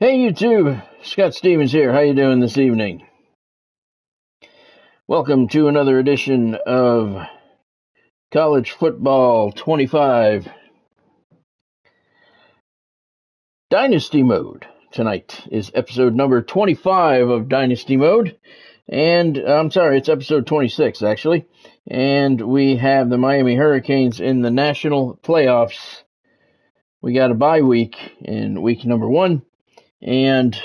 Hey YouTube, Scott Stevens here. How you doing this evening? Welcome to another edition of College Football 25 Dynasty Mode. Tonight is episode number 25 of Dynasty Mode, and I'm sorry, it's episode 26 actually. And we have the Miami Hurricanes in the national playoffs. We got a bye week in week number 1. And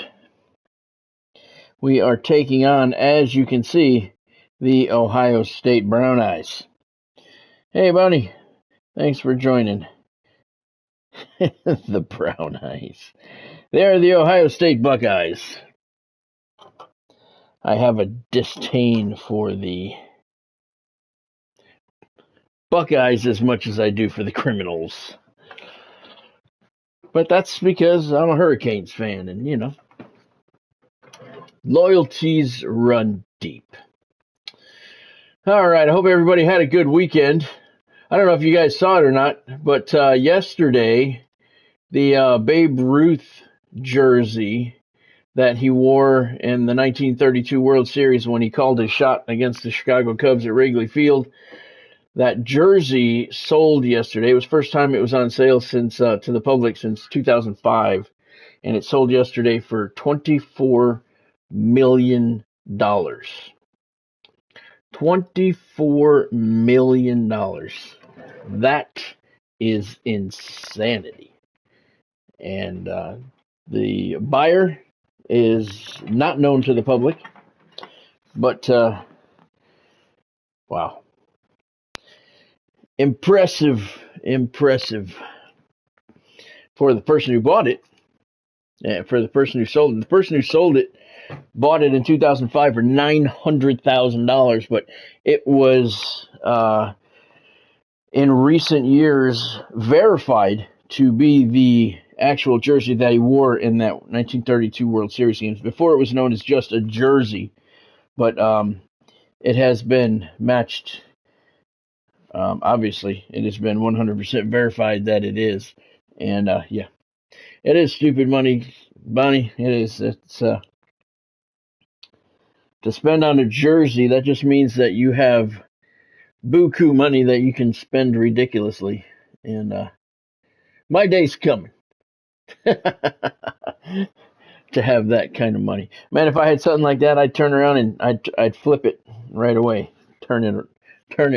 we are taking on, as you can see, the Ohio State Brown Eyes. Hey, Bunny. Thanks for joining. The Brown Eyes. They are the Ohio State Buckeyes. I have a disdain for the Buckeyes as much as I do for the Criminals. But that's because I'm a Hurricanes fan, and, you know, loyalties run deep. All right, I hope everybody had a good weekend. I don't know if you guys saw it or not, but yesterday, the Babe Ruth jersey that he wore in the 1932 World Series when he called his shot against the Chicago Cubs at Wrigley Field, that jersey sold yesterday. It was the first time it was on sale since to the public since 2005, and it sold yesterday for $24 million. $24 million. That is insanity. And the buyer is not known to the public, but wow. Impressive for the person who bought it, and for the person who sold it. The person who sold it bought it in 2005 for $900,000, but it was in recent years verified to be the actual jersey that he wore in that 1932 World Series games. Before it was known as just a jersey, but it has been matched. Obviously, it has been 100% verified that it is, and yeah, it is stupid money, Bonnie. It is. It's to spend on a jersey. That just means that you have buku money that you can spend ridiculously, and my day's coming to have that kind of money. Man, if I had something like that, I'd turn around and I'd flip it right away, turn it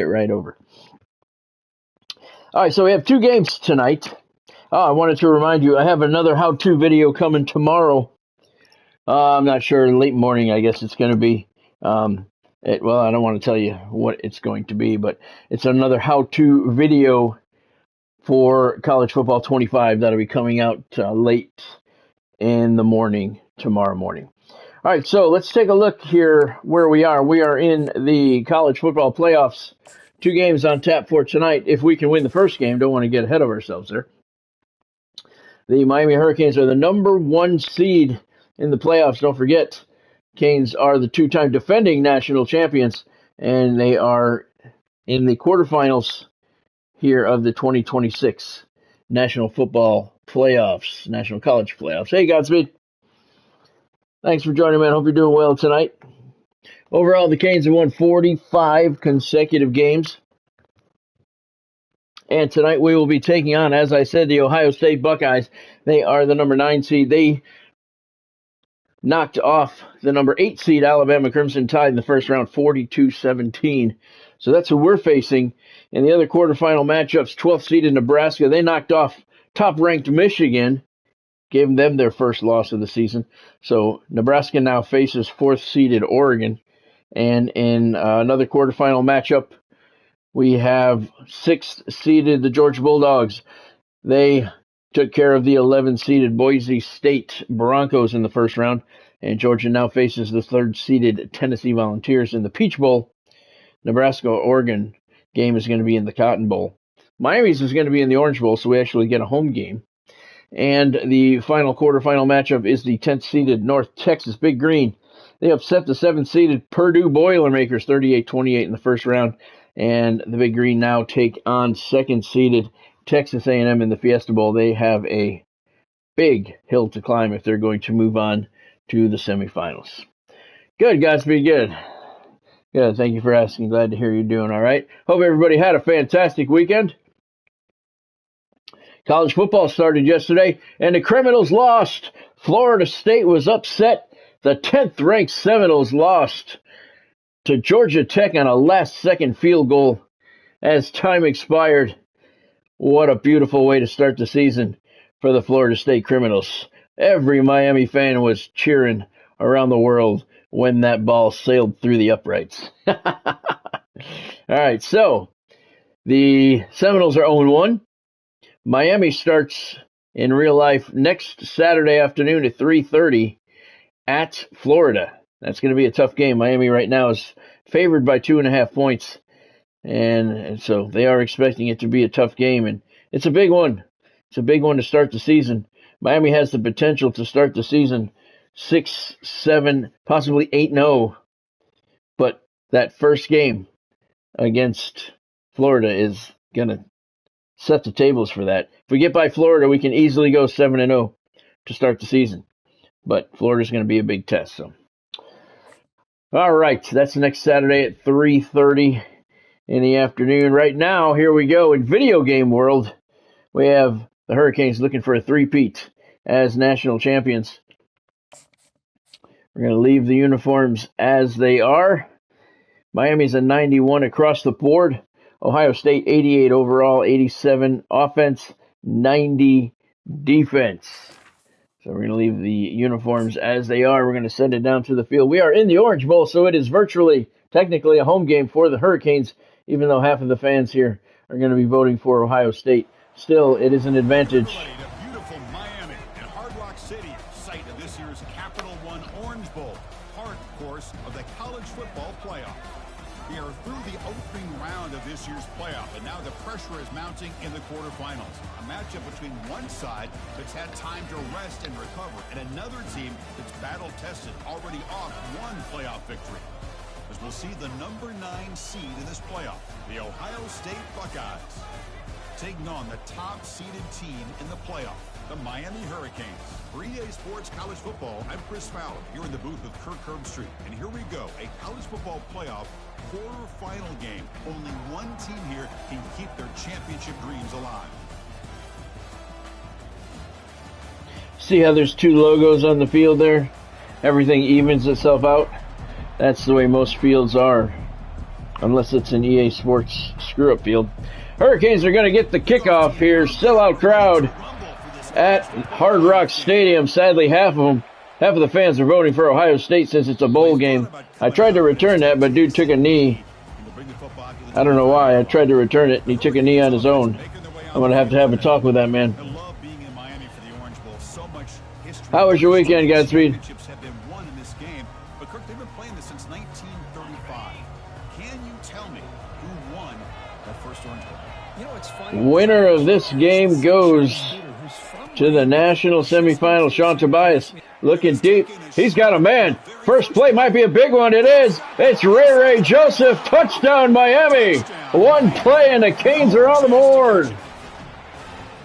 right over. All right, so we have 2 games tonight. I wanted to remind you, I have another how-to video coming tomorrow. I'm not sure, late morning, I guess it's going to be. Well, I don't want to tell you what it's going to be, but it's another how-to video for College Football 25 that'll be coming out late in the morning, tomorrow morning. All right, so let's take a look here where we are. We are in the college football playoffs. 2 games on tap for tonight. If we can win the first game, don't want to get ahead of ourselves there. The Miami Hurricanes are the number 1 seed in the playoffs. Don't forget, Canes are the 2-time defending national champions, and they are in the quarterfinals here of the 2026 National Football Playoffs, National College Playoffs. Hey, Godspeed. Thanks for joining me. I hope you're doing well tonight. Overall, the Canes have won 45 consecutive games. And tonight we will be taking on, as I said, the Ohio State Buckeyes. They are the number 9 seed. They knocked off the number 8 seed Alabama Crimson Tide in the first round, 42-17. So that's who we're facing. In the other quarterfinal matchups, 12th seeded Nebraska, they knocked off top-ranked Michigan, gave them their first loss of the season. So Nebraska now faces 4th seeded Oregon. And in another quarterfinal matchup, we have 6th seeded the Georgia Bulldogs. They took care of the 11th seeded Boise State Broncos in the first round, and Georgia now faces the 3rd seeded Tennessee Volunteers in the Peach Bowl. Nebraska-Oregon game is going to be in the Cotton Bowl. Miami's is going to be in the Orange Bowl, so we actually get a home game. And the final quarterfinal matchup is the 10th seeded North Texas Big Green. They upset the 7th seeded Purdue Boilermakers 38-28 in the first round, and the Big Green now take on 2nd seeded Texas A&M in the Fiesta Bowl. They have a big hill to climb if they're going to move on to the semifinals. Good, Godspeed, good. Good, thank you for asking. Glad to hear you're doing all right. Hope everybody had a fantastic weekend. College football started yesterday, and the Criminals lost. Florida State was upset. The 10th-ranked Seminoles lost to Georgia Tech on a last-second field goal as time expired. What a beautiful way to start the season for the Florida State Criminals. Every Miami fan was cheering around the world when that ball sailed through the uprights. All right, so the Seminoles are 0-1. Miami starts in real life next Saturday afternoon at 3:30 at Florida. That's going to be a tough game. Miami right now is favored by 2.5 points. And so they are expecting it to be a tough game, and it's a big one. It's a big one to start the season. Miami has the potential to start the season 6-7, possibly 8-0. But that first game against Florida is going to set the tables for that. If we get by Florida, we can easily go 7-0 to start the season. But Florida's going to be a big test. So, all right, that's next Saturday at 3:30 in the afternoon. Right now, here we go. In video game world, we have the Hurricanes looking for a three-peat as national champions. We're going to leave the uniforms as they are. Miami's a 91 across the board. Ohio State 88 overall, 87 offense, 90 defense. So we're going to leave the uniforms as they are. We're going to send it down to the field. We are in the Orange Bowl, so it is virtually, technically a home game for the Hurricanes, even though half of the fans here are going to be voting for Ohio State. Still, it is an advantage. Beautiful Miami and Hard Rock City, site of this year's Capital One Orange Bowl, part, of course, of the college football playoff. We are through the opening round of this year's playoff, and now the pressure is mounting in the quarterfinals. A matchup between one side that's had time to rest and recover, and another team that's battle-tested, already off one playoff victory. As we'll see the number 9 seed in this playoff, the Ohio State Buckeyes, taking on the top-seeded team in the playoff, the Miami Hurricanes. For EA Sports College Football, I'm Chris Fowler, here in the booth with Kirk Herbstreit. And here we go, a college football playoff quarterfinal game. Only one team here can keep their championship dreams alive. See how there's 2 logos on the field there? Everything evens itself out. That's the way most fields are, unless it's an EA Sports screw-up field. Hurricanes are going to get the kickoff here. Sellout crowd at Hard Rock Stadium. Sadly, half of the fans are voting for Ohio State since it's a bowl game. I tried to return that, but dude took a knee. I don't know why. I tried to return it, and he took a knee on his own. I'm going to have a talk with that man. How was your weekend, Godspeed? Winner of this game goes to the national semifinal. Sean Tobias looking deep. He's got a man. First play might be a big one. It is. It's Ray Joseph. Touchdown, Miami. One play, and the Canes are on the board. Well,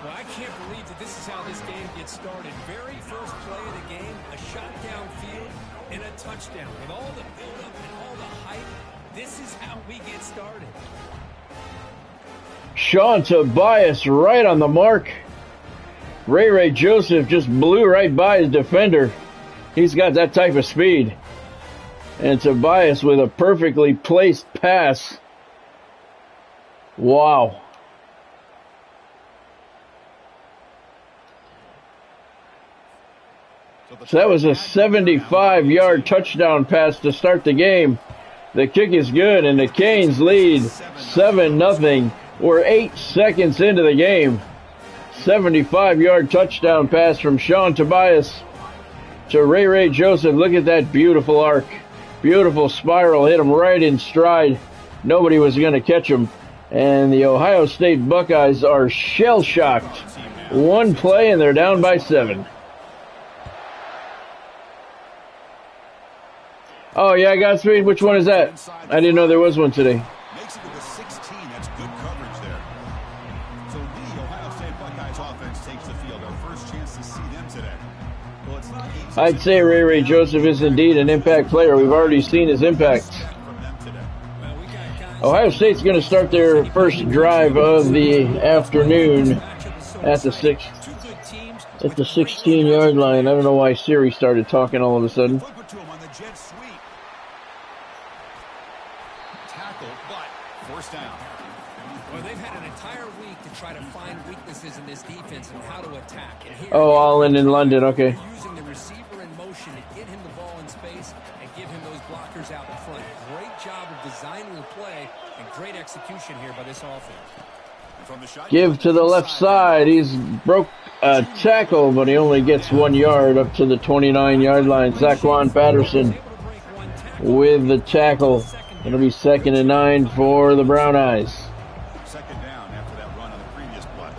I can't believe that this is how this game gets started. Very first play of the game, a shot downfield, and a touchdown. With all the build-up and all the hype, this is how we get started. Sean Tobias right on the mark. Ray Joseph just blew right by his defender. He's got that type of speed. And Tobias with a perfectly placed pass. Wow. So that was a 75-yard touchdown pass to start the game. The kick is good, and the Canes lead 7-0. We're 8 seconds into the game. 75-yard touchdown pass from Sean Tobias to Ray Joseph. Look at that beautiful arc. Beautiful spiral. Hit him right in stride. Nobody was going to catch him. And the Ohio State Buckeyes are shell-shocked. One play, and they're down by 7. Oh, yeah, Godspeed. Which one is that? I didn't know there was one today. Makes it to the 16. That's good coverage there. So the Ohio State Buckeyes offense takes the field. Our first chance to see them I'd say Ray Joseph is indeed an impact player. We've already seen his impact. Ohio State's going to start their first drive of the afternoon at the 16-yard line. I don't know why Siri started talking all of a sudden. Well, they've had an entire week to try to find weaknesses in this defense and how to attack. And here all in London, okay. Using the receiver in motion to get him the ball in space and give him those blockers out in front. Great job of designing the play and great execution here by this offense. Give to the left side. He's broke a tackle, but he only gets 1 yard up to the 29-yard line. Zaquan Patterson with the tackle. It'll be 2nd and 9 for the Brown Eyes. Second down after that run on the previous play.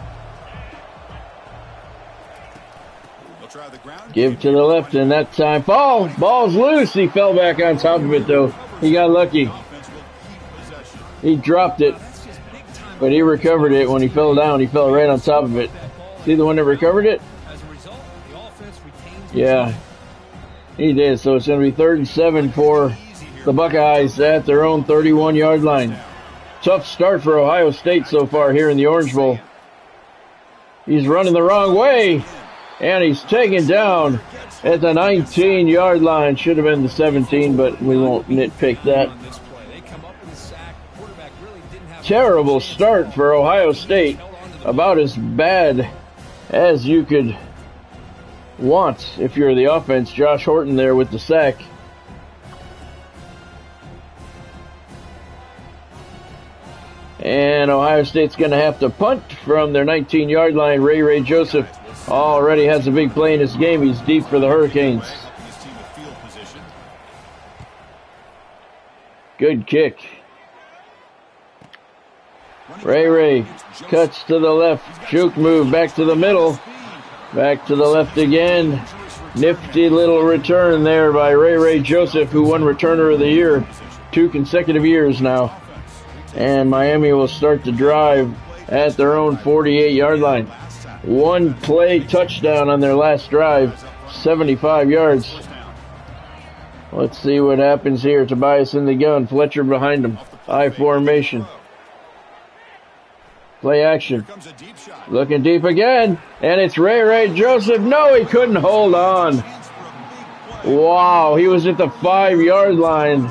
They'll try the ground. Give to the left, and that time ball's loose. He fell back on top of it, though. He got lucky. He dropped it, but he recovered it when he fell down. He fell right on top of it. See the one that recovered it? Yeah, he did. So it's going to be 3rd and 7 for the Buckeyes at their own 31-yard line. Tough start for Ohio State so far here in the Orange Bowl. He's running the wrong way, and he's taken down at the 19-yard line. Should have been the 17, but we won't nitpick that. Terrible start for Ohio State. About as bad as you could want if you're the offense. Josh Horton there with the sack. And Ohio State's going to have to punt from their 19-yard line. Ray Joseph already has a big play in this game. He's deep for the Hurricanes. Good kick. Ray cuts to the left. Juke move back to the middle. Back to the left again. Nifty little return there by Ray Joseph, who won Returner of the Year 2 consecutive years now. And Miami will start the drive at their own 48-yard line. 1 play touchdown on their last drive, 75 yards. Let's see what happens here. Tobias in the gun, Fletcher behind him. I formation. Play action. Looking deep again, and it's Ray Joseph. No, he couldn't hold on. Wow, he was at the 5-yard line,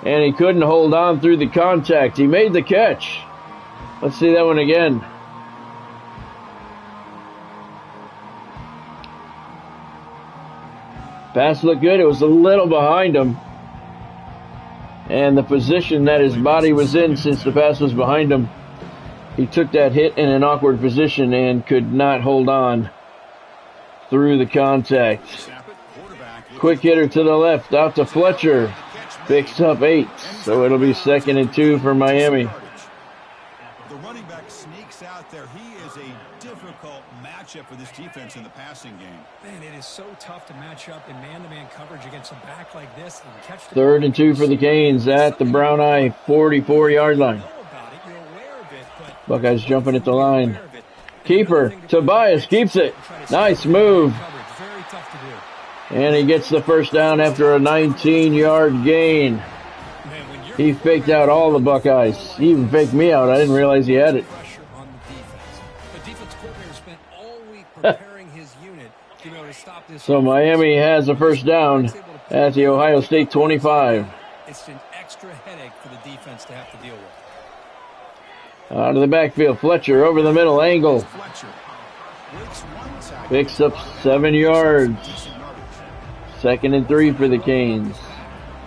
and he couldn't hold on through the contact. He made the catch. Let's see that one again. Pass looked good. It was a little behind him. And the position that his body was in since the pass was behind him, he took that hit in an awkward position and could not hold on through the contact. Quick hitter to the left, out to Fletcher. Picks up 8, so it'll be 2nd and 2 for Miami. The running back sneaks out there. He is a difficult matchup for this defense in the passing game. Man, it is so tough to match up in man-to-man coverage against a back like this. And catch the 3rd and 2 for the Canes at the Brown Eye 44-yard line. Buckeyes jumping at the line. Keeper, Tobias keeps it. Nice move. And he gets the first down after a 19-yard gain. He faked out all the Buckeyes. He even faked me out. I didn't realize he had it. So Miami has a first down at the Ohio State 25. It's an extra headache for the defense to have to deal with. Out of the backfield, Fletcher over the middle, angle. Picks up 7 yards. 2nd and 3 for the Canes.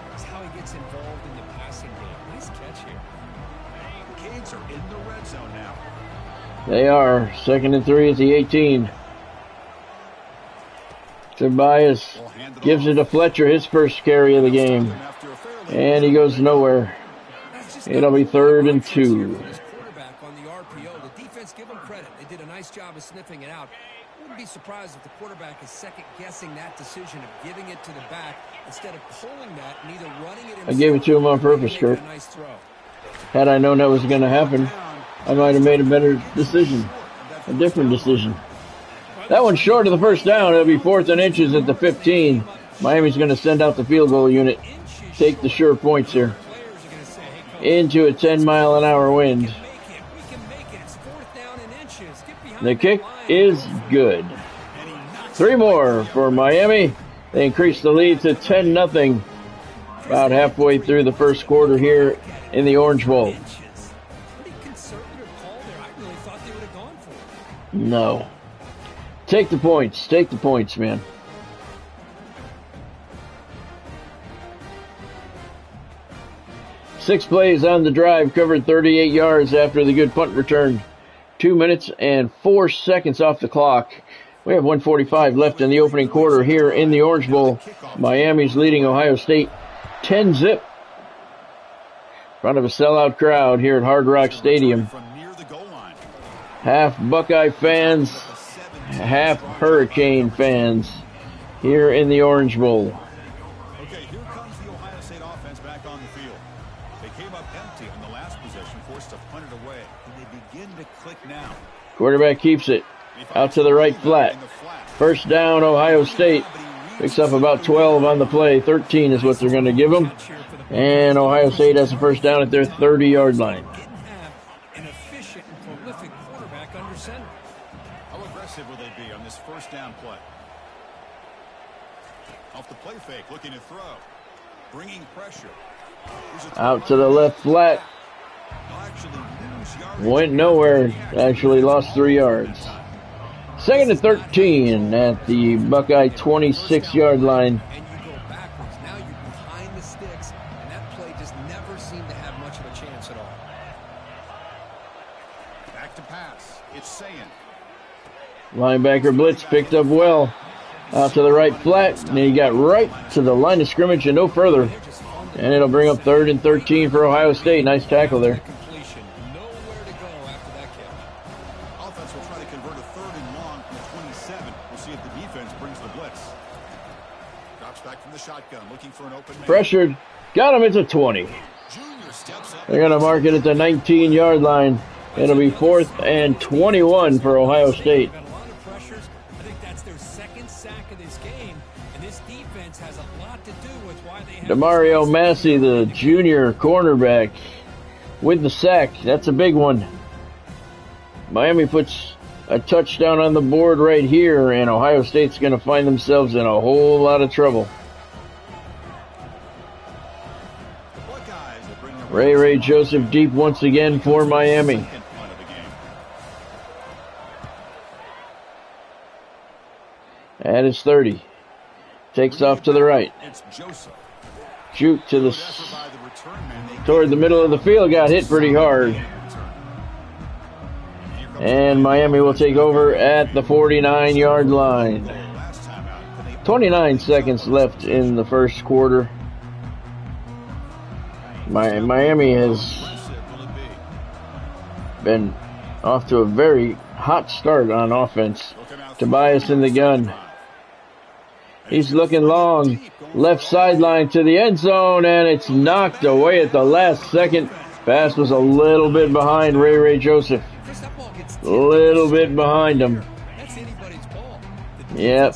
That's how he gets involved in the passing game. Nice catch here. The Canes are in the red zone now. They are. 2nd and 3 at the 18. Tobias gives it to Fletcher, his first carry of the game. And he goes nowhere. It'll be 3rd and 2. Quarterback on the RPO. The defense, give them credit. They did a nice job of sniffing it out. Wouldn't be surprised if the quarterback is second-guessing that decision of giving it to the back instead of pulling that and either running it. I gave it to him on purpose, Kurt. Had I known that was going to happen, I might have made a better decision, a different decision. That one's short of the first down. It'll be 4th and inches at the 15. Miami's going to send out the field goal unit. Take the sure points here. Into a 10-mile-an-hour wind. The kick is good. 3 more for Miami. They increase the lead to 10-0. About halfway through the first quarter here in the Orange Bowl. No. Take the points. Take the points, man. Six plays on the drive, covered 38 yards after the good punt return. 2 minutes and 4 seconds off the clock. We have 1:45 left in the opening quarter here in the Orange Bowl. Miami's leading Ohio State 10-0. In front of a sellout crowd here at Hard Rock Stadium. Half Buckeye fans, half Hurricane fans here in the Orange Bowl. Okay, here comes the Ohio State offense back on the field. They came up empty on the last possession, forced to punt it away, and they begin to click now. Quarterback keeps it out to the right flat. First down, Ohio State. Picks up about 12 on the play. 13 is what they're going to give them. And Ohio State has a first down at their 30-yard line. An efficient and prolific quarterback under center. How aggressive will they be on this first down play? Off the play fake, looking to throw. Bringing pressure. Out to the left flat. Went nowhere. Actually lost 3 yards. 2nd and 13 at the Buckeye 26-yard line. And you go backwards. Now you're behind the sticks, and that play just never seemed to have much of a chance at all. Back to pass. It's Sayin. Linebacker blitz picked up well. Out to the right flat. And he got right to the line of scrimmage and no further. And it'll bring up 3rd and 13 for Ohio State. Nice tackle there. Nowhere to go after that catch. Offense will try to convert a 3rd and long from the 27. We'll see if the defense brings the blitz. Drops back from the shotgun, looking for an open man. Pressured. Got him. It's a 20. They're going to mark it at the 19-yard line. It'll be 4th and 21 for Ohio State. Got a lot of pressures. I think that's their 2nd sack of this game, and this defense has a lot to do with why they have Demario Massey, the junior cornerback, with the sack. That's a big one. Miami puts a touchdown on the board right here, and Ohio State's going to find themselves in a whole lot of trouble. Ray Joseph deep once again for Miami. At his 30. Takes off to the right. Juke to the toward the middle of the field. Got hit pretty hard. And Miami will take over at the 49-yard line. 29 seconds left in the first quarter. Miami has been off to a very hot start on offense. Tobias in the gun. He's looking long. Left sideline to the end zone, and it's knocked away at the last second. Pass was a little bit behind Ray Joseph. A little bit behind him. Yep.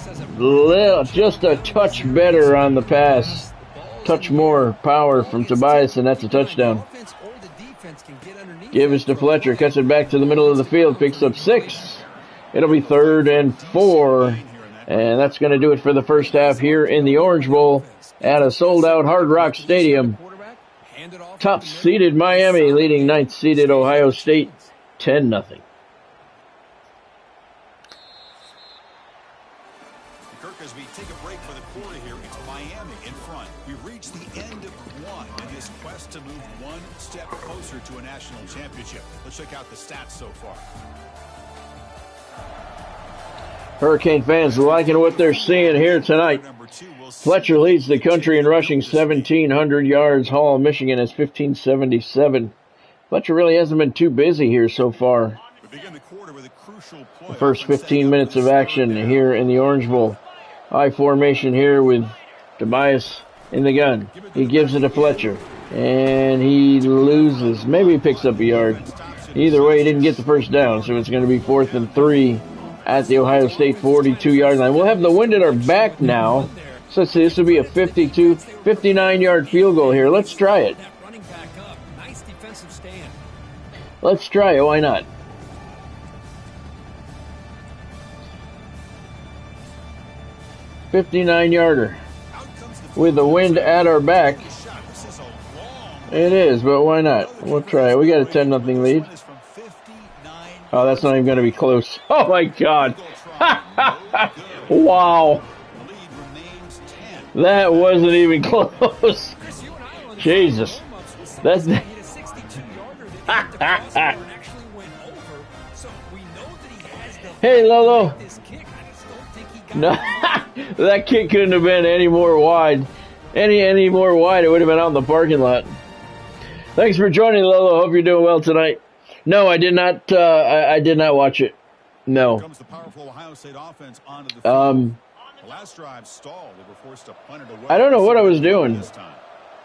Just a touch better on the pass. Touch more power from Tobias, and that's a touchdown. Gives to Fletcher. Cuts it back to the middle of the field. Picks up 6. It'll be 3rd and 4. And that's going to do it for the first half here in the Orange Bowl at a sold-out Hard Rock Stadium. Top-seeded Miami leading 9th-seeded Ohio State 10-0. Kirk, as we take a break for the quarter here, it's Miami in front. We've reached the end of one in this quest to move one step closer to a national championship. Let's check out the stats so far. Hurricane fans liking what they're seeing here tonight. Fletcher leads the country in rushing, 1,700 yards. Hall, Michigan has 1,577. Fletcher really hasn't been too busy here so far. The first 15 minutes of action here in the Orange Bowl. High formation here with Tobias in the gun. He gives it to Fletcher, and he loses. Maybe he picks up a yard. Either way, he didn't get the first down, so it's going to be 4th and 3 at the Ohio State 42-yard line. We'll have the wind at our back now. So let's see, this will be a 59-yard field goal here. Let's try it. Let's try it. Why not? $59-yarder with the wind at our back. It is, but why not? We'll try it. We got a 10-0 lead. Oh, that's not even going to be close. Oh, my God. Wow. That wasn't even close. Jesus. That's... Hey, Lolo. No, that kick couldn't have been any more wide. Any more wide, it would have been out in the parking lot. Thanks for joining, Lolo. Hope you're doing well tonight. No, I did not. I did not watch it. No. Comes the powerful Ohio State offense onto the field. The last drive stalled. They were forced to punt it away. I don't know what I was doing.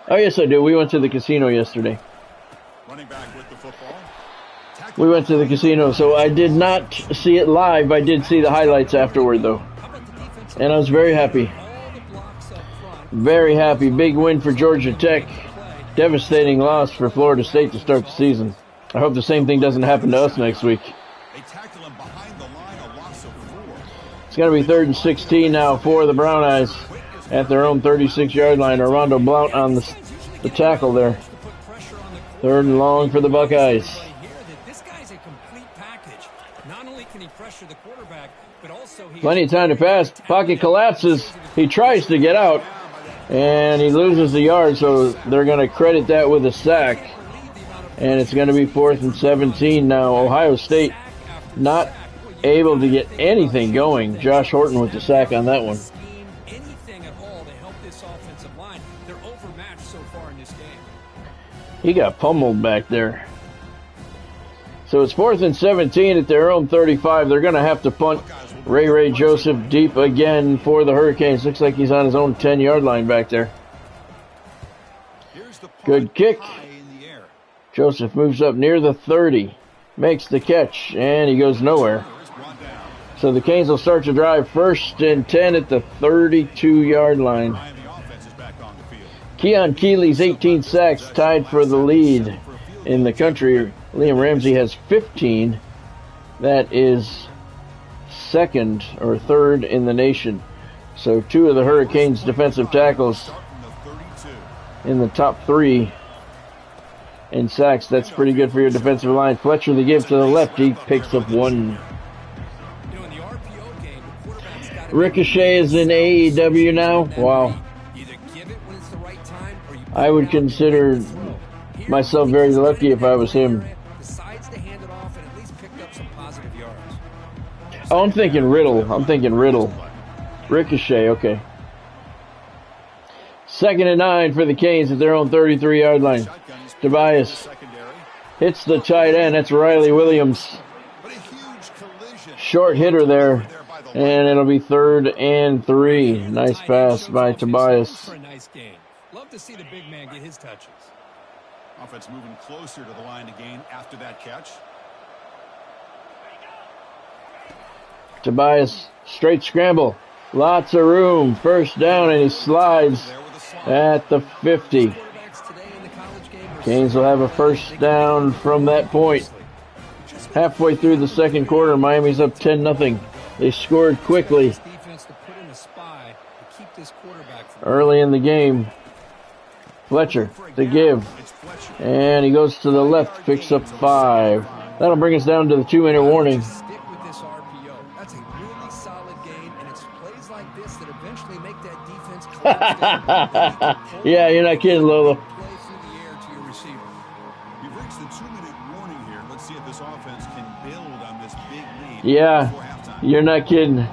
Oh, yes, I do. We went to the casino yesterday. Running back with the football. We went to the casino, so I did not see it live. I did see the highlights afterward, though. And I was very happy. Very happy. Big win for Georgia Tech. Devastating loss for Florida State to start the season. I hope the same thing doesn't happen to us next week. It's going to be 3rd and 16 now for the Brown Eyes at their own 36-yard line. Armando Blount on the tackle there. 3rd and long for the Buckeyes. Plenty of time to pass. Pocket collapses. He tries to get out, and he loses the yard, so they're going to credit that with a sack. And it's going to be 4th and 17 now. Ohio State not able to get anything going. Josh Horton with the sack on that one. He got pummeled back there. So it's 4th and 17 at their own 35. They're going to have to punt. Ray Joseph deep again for the Hurricanes. Looks like he's on his own 10-yard line back there. Good kick. Joseph moves up near the 30. Makes the catch, and he goes nowhere. So the Canes will start to drive 1st and 10 at the 32-yard line. Keon Keeley's 18 sacks tied for the lead in the country. Liam Ramsey has 15. That is 2nd or 3rd in the nation. So 2 of the Hurricanes' defensive tackles in the top 3 in sacks. That's pretty good for your defensive line. Fletcher the give to the left. He picks up 1. Ricochet is in AEW now. Wow. I would consider myself very lucky if I was him. Oh, I'm thinking Riddle. Ricochet, okay. 2nd and 9 for the Canes at their own 33-yard line. Tobias hits the tight end. That's Riley Williams. Short hitter there. And it'll be 3rd and 3. Nice pass by Tobias. Love to see the big man get his touches. Offense moving closer to the line to gain after that catch. Tobias, straight scramble. Lots of room. 1st down, and he slides at the 50. Canes will have a 1st down from that point. Halfway through the 2nd quarter, Miami's up 10-0. They scored quickly early in the game. Fletcher to give. And he goes to the left, picks up 5. That'll bring us down to the 2-minute warning. That's a really solid game, and it's plays like this that eventually make that defense close. Yeah, you're not kidding, Lola. We've reached the 2-minute warning here. Let's see if this offense can build on this big lead. Yeah, you're not kidding.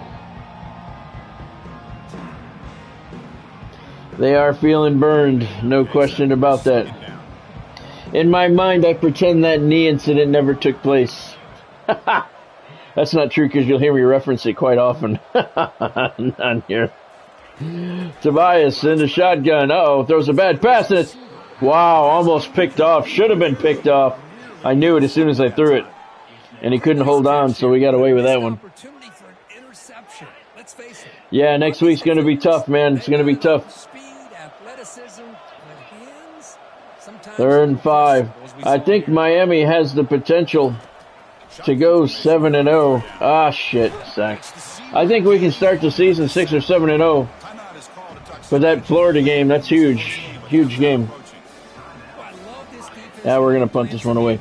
They are feeling burned, no question about that. In my mind, I pretend that knee incident never took place. That's not true because you'll hear me reference it quite often on here. Tobias in the shotgun. Uh-oh, throws a bad pass. And it's, wow, almost picked off. Should have been picked off. I knew it as soon as I threw it. And he couldn't hold on, so we got away with that one. Yeah, next week's going to be tough, man. It's going to be tough. 3rd and 5. I think Miami has the potential to go 7-0. Ah, shit, sack. I think we can start the season 6 or 7-0. But that Florida game, that's huge. Huge game. Yeah, we're going to punt this one away.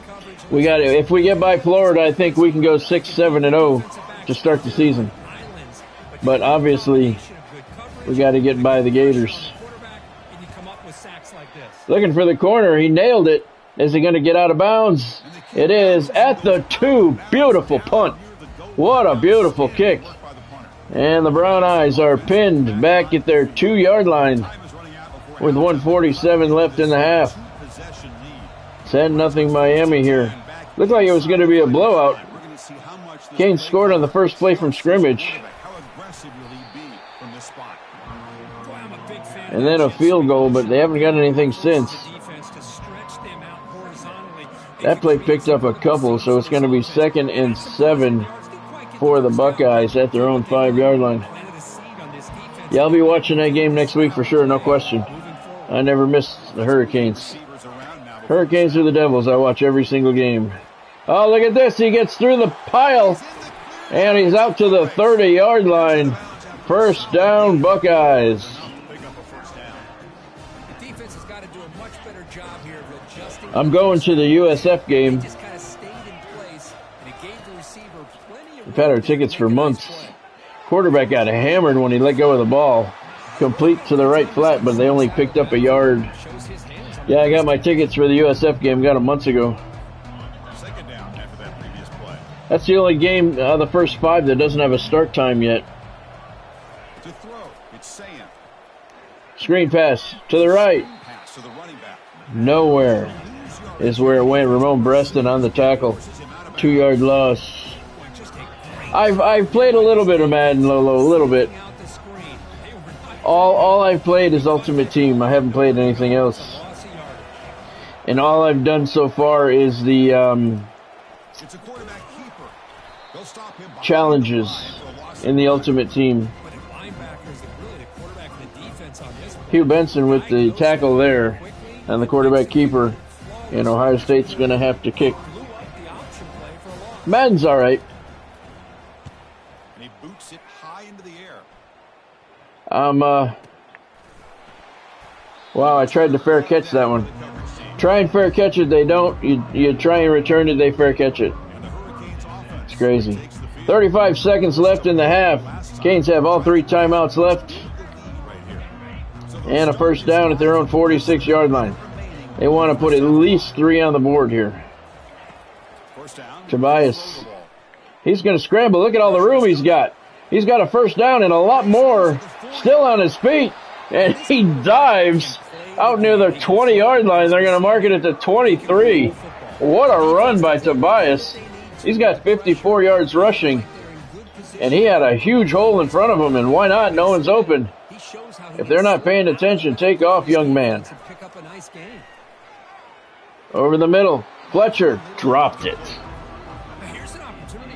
We got it. If we get by Florida, I think we can go 6-7-0 to start the season. But obviously, we got to get by the Gators. Looking for the corner. He nailed it. Is he going to get out of bounds? It is at the 2. Beautiful punt. What a beautiful kick. And the Brown Eyes are pinned back at their 2-yard line with 1:47 left in the half. 10-0 Miami here. Looked like it was going to be a blowout. Kane scored on the first play from scrimmage. And then a field goal, but they haven't got anything since. That play picked up a couple, so it's going to be 2nd and 7 for the Buckeyes at their own 5-yard line. Yeah, I'll be watching that game next week for sure, no question. I never miss the Hurricanes. Hurricanes are the Devils. I watch every single game. Oh, look at this. He gets through the pile, and he's out to the 30-yard line. First down, Buckeyes. I'm going to the USF game. We've had our tickets for months. Quarterback got hammered when he let go of the ball. Complete to the right flat, but they only picked up a yard. Yeah, I got my tickets for the USF game. Got them months ago. That's the only game, the first 5, that doesn't have a start time yet. Screen pass to the right. Nowhere is where it went. Ramon Breston on the tackle. 2-yard loss. I've played a little bit of Madden, Lolo, a little bit. All I've played is Ultimate Team. I haven't played anything else. And all I've done so far is the challenges in the Ultimate Team. Hugh Benson with the tackle there, and the quarterback keeper. And Ohio State's going to have to kick. Madden's all right. Wow, I tried to fair catch that one. Try and fair catch it, they don't. You try and return it, they fair catch it. It's crazy. 35 seconds left in the half. Canes have all 3 timeouts left. And a first down at their own 46-yard line. They want to put at least 3 on the board here. Tobias. He's going to scramble. Look at all the room he's got. He's got a first down and a lot more. Still on his feet. And he dives out near the 20-yard line. They're going to mark it at the 23. What a run by Tobias. He's got 54 yards rushing. And he had a huge hole in front of him. And why not? No one's open. If they're not paying attention, take off, young man. Over the middle. Fletcher dropped it.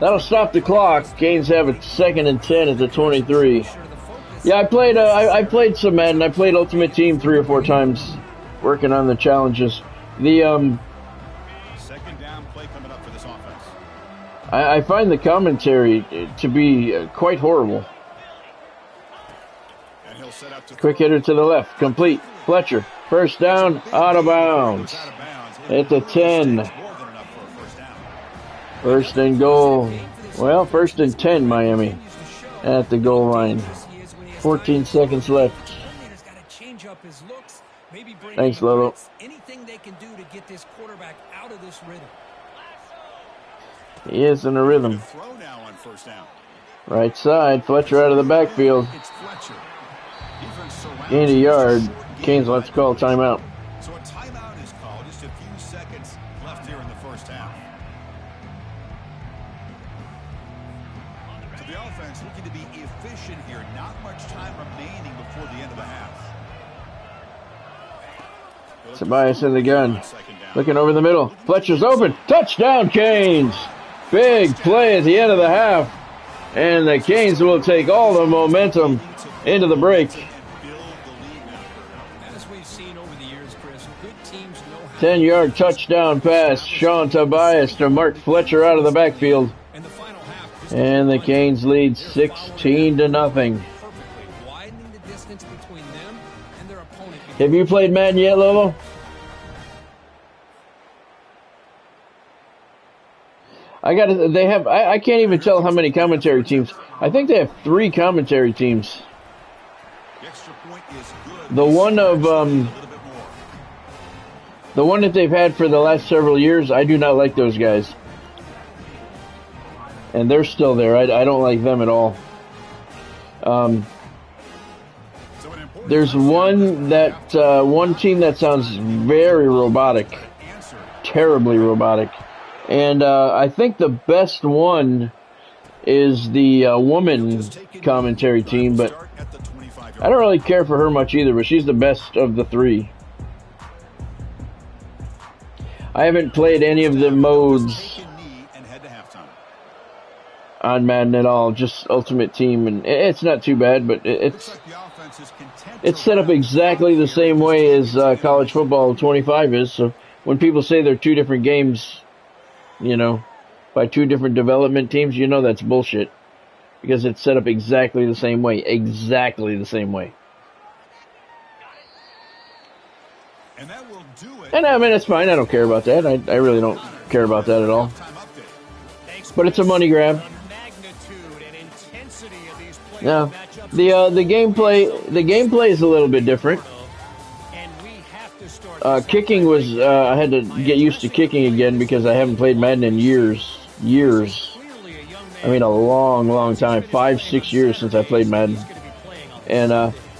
That'll stop the clock. Canes have it 2nd and 10 at the 23. Yeah, I played some Madden. I played Ultimate Team 3 or 4 times, working on the challenges. The second down play coming up for this offense. I find the commentary to be quite horrible. And he'll set up to Quick hitter to the left, complete. Fletcher, first down, out of bounds. At the 10. First and goal. Well, 1st and 10, Miami. At the goal line. 14 seconds left. Thanks, Lolo. Anything they can do to get this quarterback out of this rhythm. He is in a rhythm. throw now on first down. Right side, Fletcher out of the backfield. It's Fletcher. Defense surrounds Gained a yard. him. Canes let's call timeout. So a timeout is called. Just a few seconds left here in the first half. So the offense looking to be efficient here. Not much time remaining before the end of the half. Tobias in the gun. Looking over the middle. Fletcher's open. Touchdown, Canes. Big play at the end of the half. And the Canes will take all the momentum into the break. As we've seen over the years, Chris, good teams know how 10-yard touchdown pass. Sean Tobias to Mark Fletcher out of the backfield. in the final half. And the Canes lead 16-0. Perfectly widening the distance between them and their opponent. Have you played Madden yet, Lolo? I can't even tell how many commentary teams. I think they have 3 commentary teams. The one that they've had for the last several years, I do not like those guys. And they're still there. I don't like them at all. There's one team that sounds very robotic. Terribly robotic. And I think the best one is the woman commentary team, but I don't really care for her much either, but she's the best of the 3. I haven't played any of the modes on Madden at all, just Ultimate Team, and it's not too bad, but it's set up exactly the same way as College Football 25 is, so when people say they're 2 different games, by 2 different development teams, that's bullshit. Because it's set up exactly the same way. Exactly the same way. And I mean, it's fine. I don't care about that. I really don't care about that at all. But it's a money grab. Now, the gameplay is a little bit different. Kicking was, I had to get used to kicking again because I haven't played Madden in years. I mean, a long time. 5-6 years since I played Madden. And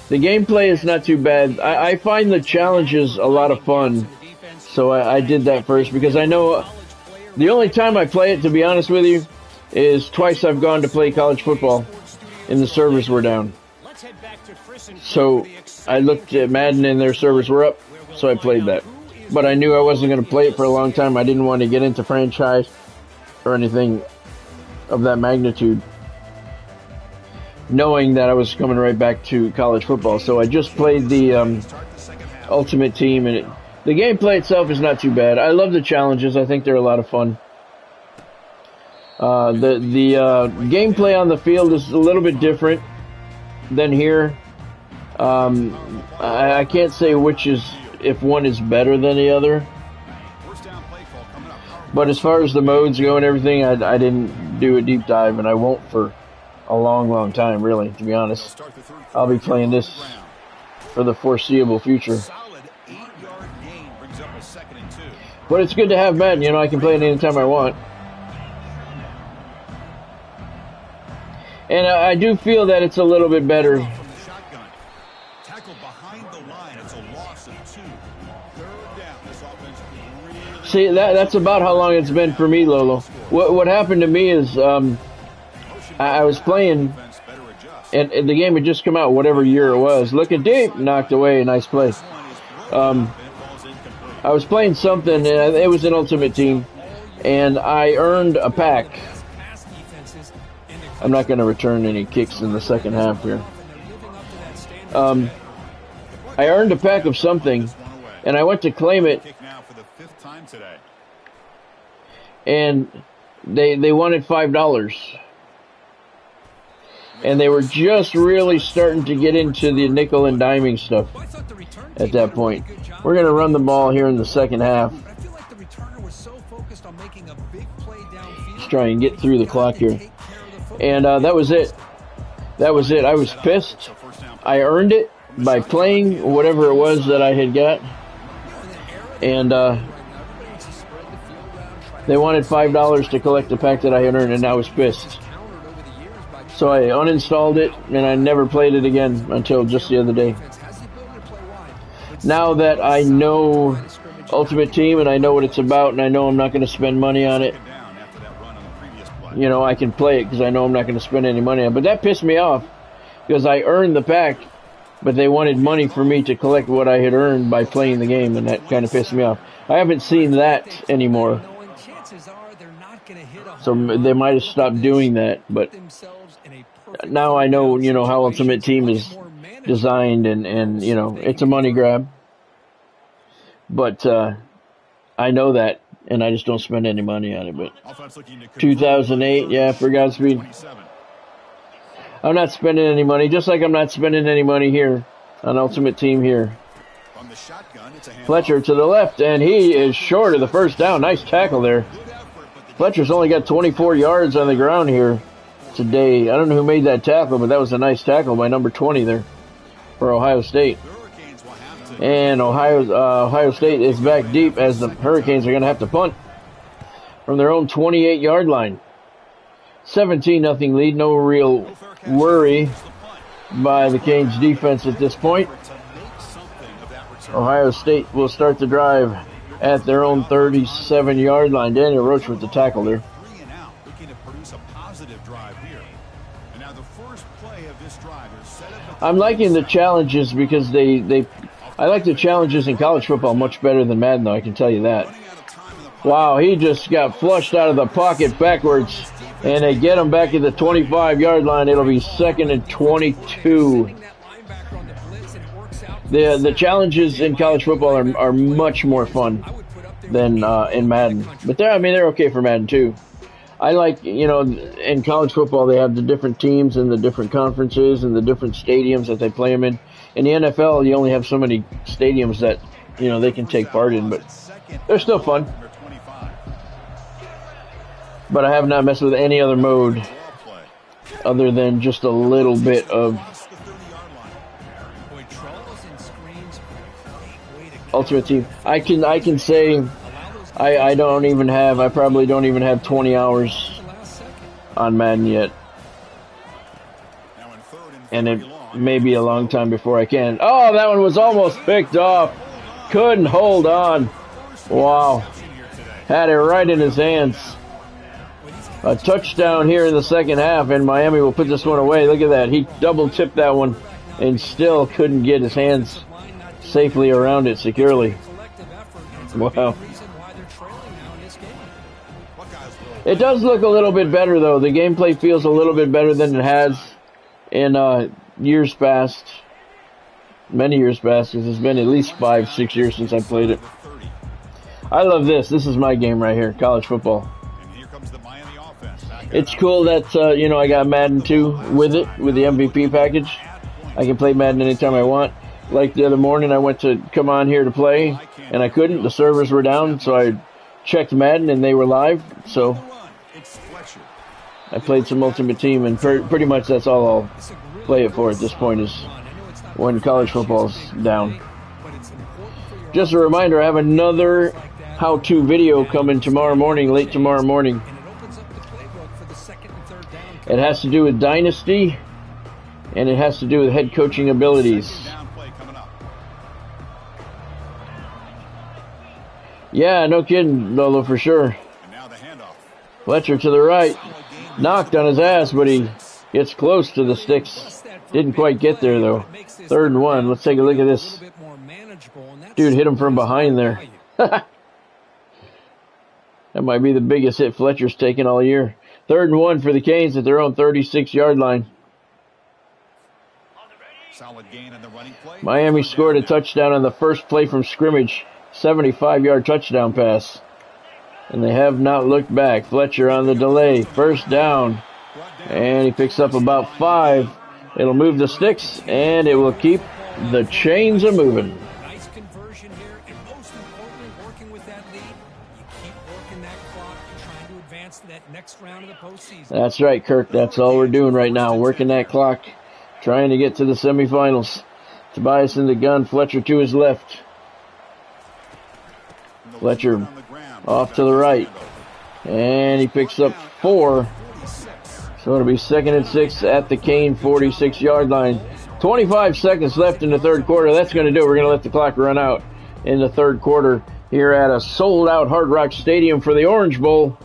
the gameplay is not too bad. I find the challenges a lot of fun. So I did that first because I know the only time I play it, to be honest with you, is twice I've gone to play college football and the servers were down. So I looked at Madden and their servers were up. So I played that. But I knew I wasn't going to play it for a long time. I didn't want to get into franchise or anything of that magnitude, knowing that I was coming right back to college football. So I just played the Ultimate Team, and the gameplay itself is not too bad. I love the challenges. I think they're a lot of fun. The gameplay on the field is a little bit different than here. I can't say if one is better than the other. But as far as the modes go and everything, I didn't do a deep dive, and I won't for a long time, really, to be honest. I'll be playing this for the foreseeable future. But it's good to have Madden, I can play it anytime I want. And I do feel that it's a little bit better. See, that's about how long it's been for me, Lolo. What happened to me is I was playing, and the game had just come out, whatever year it was. Looking deep, knocked away, nice play. I was playing something, and it was an Ultimate Team, and I earned a pack. I'm not going to return any kicks in the second half here. I earned a pack of something, and I went to claim it, and they wanted $5. And they were just really starting to get into the nickel and diming stuff at that point. We're going to run the ball here in the second half. Let's try and get through the clock here. And that was it. That was it. I was pissed. I earned it by playing whatever it was that I had got. And they wanted $5 to collect the pack that I had earned, and I was pissed. So I uninstalled it, and I never played it again until just the other day. Now that I know Ultimate Team, and I know what it's about, and I know I'm not going to spend money on it, I can play it because I know I'm not going to spend any money on it. But that pissed me off because I earned the pack, but they wanted money for me to collect what I had earned by playing the game, and that kind of pissed me off. I haven't seen that anymore. chances are they're not going to hit a So home run. they might have stopped doing that, but Themselves in a perfect now I know, third down how Ultimate Team much is more manageable. designed, and it's a money grab. But I know that, and I just don't spend any money on it. But 2008, yeah, for Godspeed. I'm not spending any money, just like I'm not spending any money here on Ultimate Team here. From the shotgun, it's a handoff. Fletcher to the left, and he is short of the first down. Nice tackle there. Fletcher's only got 24 yards on the ground here today. I don't know who made that tackle, but that was a nice tackle by number 20 there for Ohio State. And Ohio State is back deep as the Hurricanes are going to have to punt from their own 28-yard line. 17-0 lead. No real worry by the Canes defense at this point. Ohio State will start the drive at their own 37-yard line. Daniel Roach with the tackle there. I'm liking the challenges because I like the challenges in college football much better than Madden, though, I can tell you that. Wow, he just got flushed out of the pocket backwards, and they get him back at the 25-yard line. It'll be 2nd and 22. The challenges in college football are much more fun than in Madden. But they're okay for Madden, too. I like, in college football, they have the different teams and the different conferences and the different stadiums that they play them in. In the NFL, you only have so many stadiums that, they can take part in, but they're still fun. But I have not messed with any other mode other than just a little bit of Ultimate Team. I can say I probably don't even have 20 hours on Madden yet. And it may be a long time before I can. Oh, that one was almost picked off. Couldn't hold on. Wow. Had it right in his hands. A touchdown here in the second half, and Miami will put this one away. Look at that. He double tipped that one and still couldn't get his hands safely around it securely. Wow. It does look a little bit better, though. The gameplay feels a little bit better than it has in years past. Many years past, because it's been at least 5-6 years since I played it. I love this. This is my game right here, college football. It's cool that, I got Madden 2 with it, with the MVP package. I can play Madden anytime I want. Like the other morning, I went to come on here to play, and I couldn't. The servers were down, so I checked Madden, and they were live. So I played some Ultimate Team, and pretty much that's all I'll play it for at this point is when college football's down. Just a reminder, I have another how-to video coming tomorrow morning, late tomorrow morning. It has to do with Dynasty, and it has to do with head coaching abilities. Yeah, no kidding, Lolo, for sure. Fletcher to the right. Knocked on his ass, but he gets close to the sticks. Didn't quite get there, though. 3rd and 1. Let's take a look at this. Dude hit him from behind there. That might be the biggest hit Fletcher's taken all year. 3rd and 1 for the Canes at their own 36-yard line. Miami scored a touchdown on the first play from scrimmage. 75-yard touchdown pass. And they have not looked back. Fletcher on the delay. 1st down. And he picks up about 5. It'll move the sticks, and it will keep the chains a-moving. Nice conversion here, and most importantly, working with that lead, you keep working that clock. You're trying to advance to that next round of the postseason. That's right, Kirk. That's all we're doing right now, working that clock, trying to get to the semifinals. Tobias in the gun, Fletcher to his left. Fletcher off to the right. And he picks up 4. So it'll be 2nd and 6 at the Cane 46-yard line. 25 seconds left in the 3rd quarter. That's going to do it. We're going to let the clock run out in the 3rd quarter here at a sold-out Hard Rock Stadium for the Orange Bowl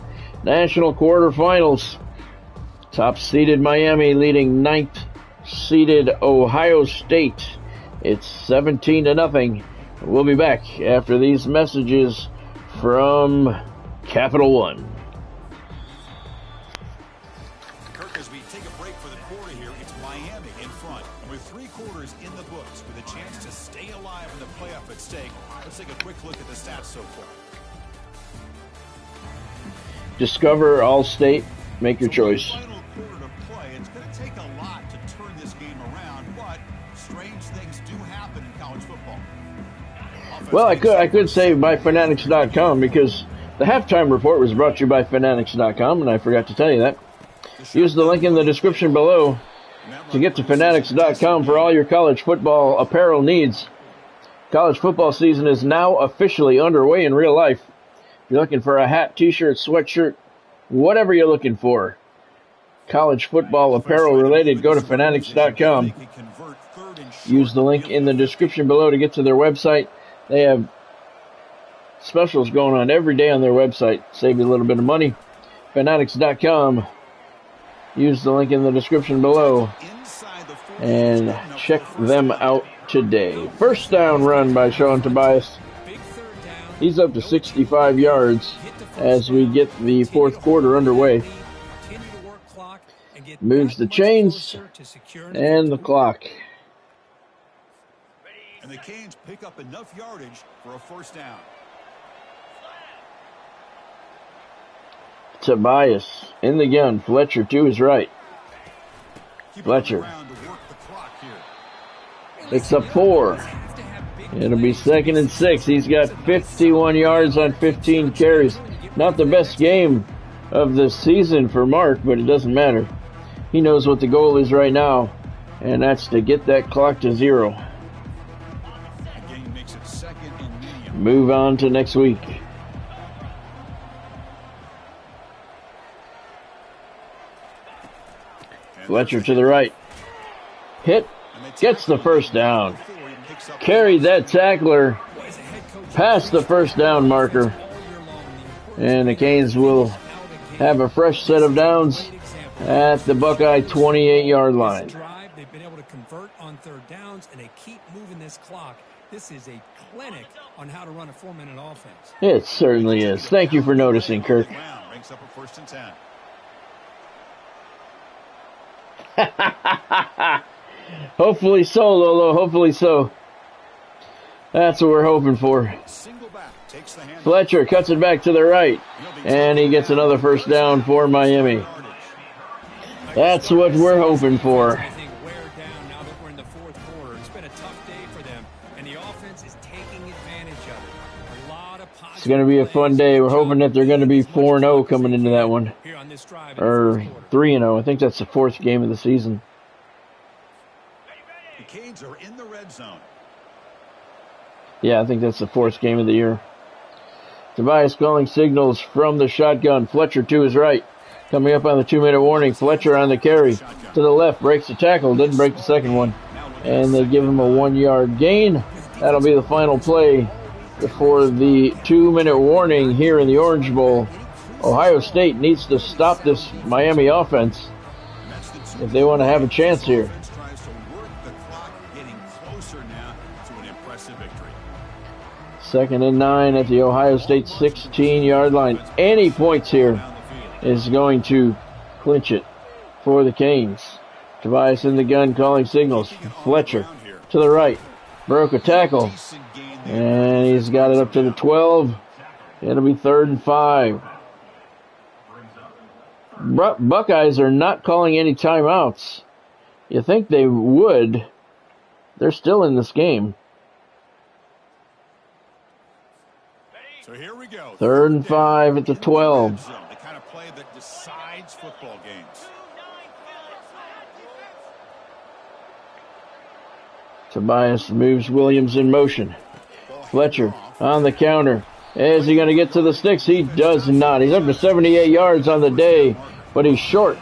National Quarterfinals. Top-seeded Miami leading 9th-seeded Ohio State. It's 17-0. We'll be back after these messages from Capital One. Kirk, as we take a break for the quarter here, it's Miami in front. And with 3 quarters in the books, with a chance to stay alive in the playoff at stake, let's take a quick look at the stats so far. Discover All-State. Make your choice. Final quarter to play. It's going to take a lot to turn this game around, but strange things do happen in college football. Well, I could say by Fanatics.com, because the halftime report was brought to you by Fanatics.com, and I forgot to tell you that. Use the link in the description below to get to Fanatics.com for all your college football apparel needs. College football season is now officially underway in real life. If you're looking for a hat, t-shirt, sweatshirt, whatever you're looking for, college football apparel related, go to Fanatics.com. Use the link in the description below to get to their website. They have specials going on every day on their website. Save you a little bit of money. Fanatics.com. Use the link in the description below and check them out today. First down run by Sean Tobias. He's up to 65 yards as we get the fourth quarter underway. Moves the chains and the clock. And the Canes pick up enough yardage for a first down. Tobias in the gun. Fletcher to his right. Fletcher picks up 4. It'll be 2nd and 6. He's got 51 yards on 15 carries. Not the best game of the season for Mark, but it doesn't matter. He knows what the goal is right now, and that's to get that clock to 0. Move on to next week. Fletcher to the right. Hit. Gets the first down. Carried that tackler past the first down marker. And the Canes will have a fresh set of downs at the Buckeye 28-yard line. They've been able to convert on 3rd downs, and they keep moving this clock. This is a clinic on how to run a 4-minute offense. It certainly is. Thank you for noticing, Kirk. Ranks up a 1st and 10. Hopefully so, Lolo. Hopefully so. That's what we're hoping for. Fletcher cuts it back to the right, and he gets another first down for Miami. That's what we're hoping for. It's going to be a fun day. We're hoping that they're going to be 4-0 coming into that one. Or 3-0. I think that's the 4th game of the season. The Canes are in the red zone. Yeah, I think that's the 4th game of the year. Tobias calling signals from the shotgun. Fletcher to his right. Coming up on the 2-minute warning. Fletcher on the carry. To the left. Breaks the tackle. Didn't break the second one. And they give him a 1-yard gain. That'll be the final play before the 2-minute warning here in the Orange Bowl. Ohio State needs to stop this Miami offense if they want to have a chance here. 2nd and 9 at the Ohio State 16-yard line. Any points here is going to clinch it for the Canes. Tobias in the gun calling signals. Fletcher to the right. Broke a tackle. And he's got it up to the 12. It'll be 3rd and 5. Buckeyes are not calling any timeouts. You think they would. They're still in this game. So here we go. 3rd and 5 at the 12. The kind of play that decides football games. Tobias moves Williams in motion. Fletcher on the counter. Is he going to get to the sticks? He does not. He's up to 78 yards on the day, but he's short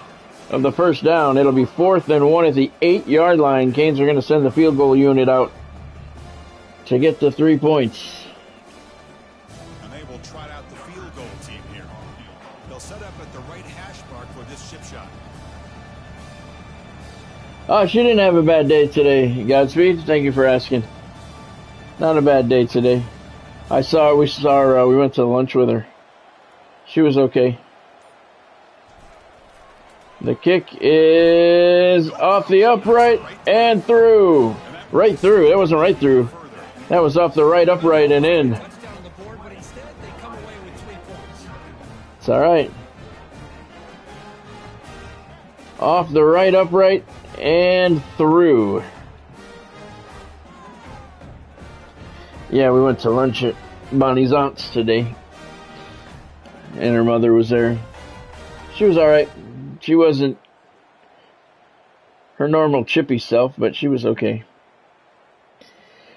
of the first down. It'll be 4th and 1 at the 8-yard line. Canes are going to send the field goal unit out to get the 3 points. And they will trot out the field goal team here. They'll set up at the right hash mark for this chip shot. Oh, she didn't have a bad day today, Godspeed. Thank you for asking. Not a bad day today. We went to lunch with her. She was okay. The kick is off the upright and through. Right through. That wasn't right through. That was off the right upright and in. It's all right. Off the right upright and through. Yeah, we went to lunch at Bonnie's aunt's today. And her mother was there. She was all right. She wasn't her normal chippy self, but she was okay.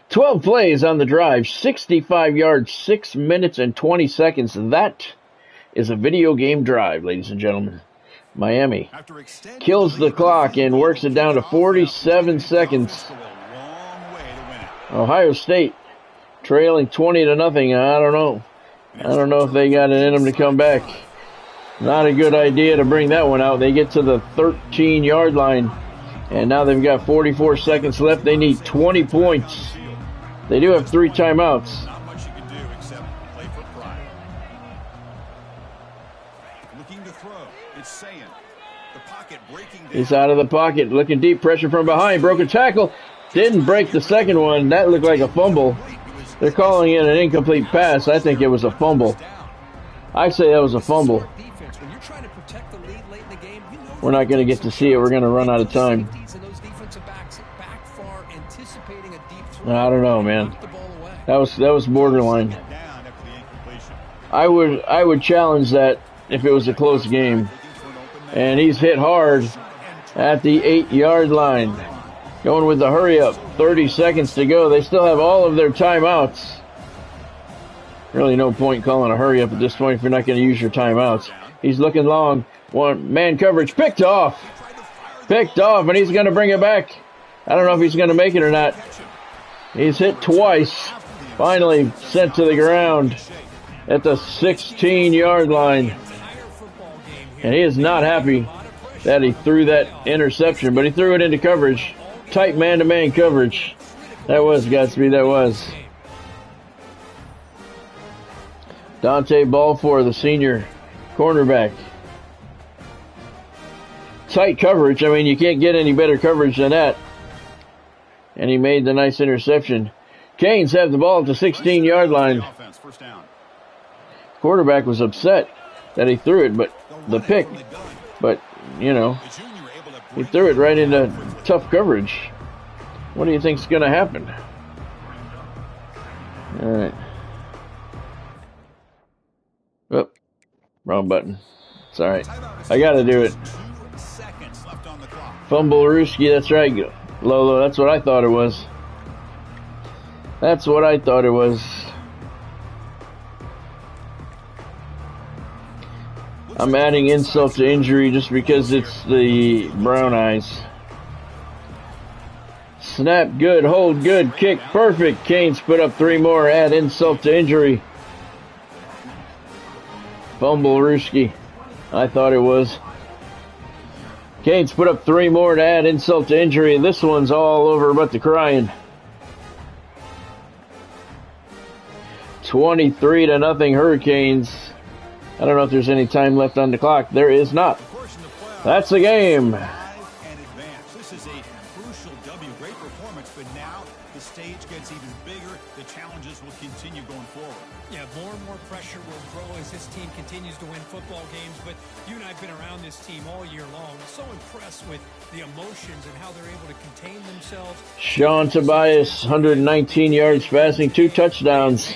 12 plays on the drive, 65 yards, 6 minutes and 20 seconds. That is a video game drive, ladies and gentlemen. Miami kills the clock and works it down to 47 seconds. Ohio State trailing 20-0. I don't know. I don't know if they got it in them to come back. Not a good idea to bring that one out. They get to the 13-yard line, and now they've got 44 seconds left. They need 20 points. They do have 3 timeouts. Not much you can do except play for pride. Looking to throw. It's saying the pocket breaking down. He's out of the pocket, looking deep, pressure from behind, broken tackle. Didn't break the second one. That looked like a fumble. They're calling it an incomplete pass. I think it was a fumble. I say that was a fumble. We're not going to get to see it. We're going to run out of time. I don't know, man. That was borderline. I would challenge that if it was a close game. And he's hit hard at the 8-yard line. Going with the hurry up. 30 seconds to go. They still have all of their timeouts. Really no point calling a hurry up at this point if you're not going to use your timeouts. He's looking long. One man coverage picked off. Picked off, and he's going to bring it back. I don't know if he's going to make it or not. He's hit twice. Finally sent to the ground at the 16-yard line. And he is not happy that he threw that interception, but he threw it into coverage. Tight man-to-man coverage. That was Gatsby, that was. Dante Balfour, the senior cornerback. Tight coverage. I mean, you can't get any better coverage than that. And he made the nice interception. Canes have the ball at the 16-yard line. Quarterback was upset that he threw it, but the pick. But, you know, he threw it right into tough coverage. What do you think's going to happen? All right. Oh, wrong button. It's all right. I got to do it. Fumble Ruski, that's right. Lolo, that's what I thought it was. That's what I thought it was. I'm adding insult to injury just because it's the Brown Eyes. Snap good, hold good, kick perfect. Canes put up 3 more, add insult to injury. Fumble Ruski. I thought it was. Canes put up 3 more to add insult to injury, and this one's all over but the crying. 23-0 Hurricanes. I don't know if there's any time left on the clock. There is not. That's the game. This is a crucial W. Great performance, but now the stage gets even bigger. The challenges will continue going forward. Yeah, more and more pressure will grow as this team continues to win football games, but you and I have been around this team all year long. So impressed with the emotions and how they're able to contain themselves. Sean Tobias, 119 yards passing, 2 touchdowns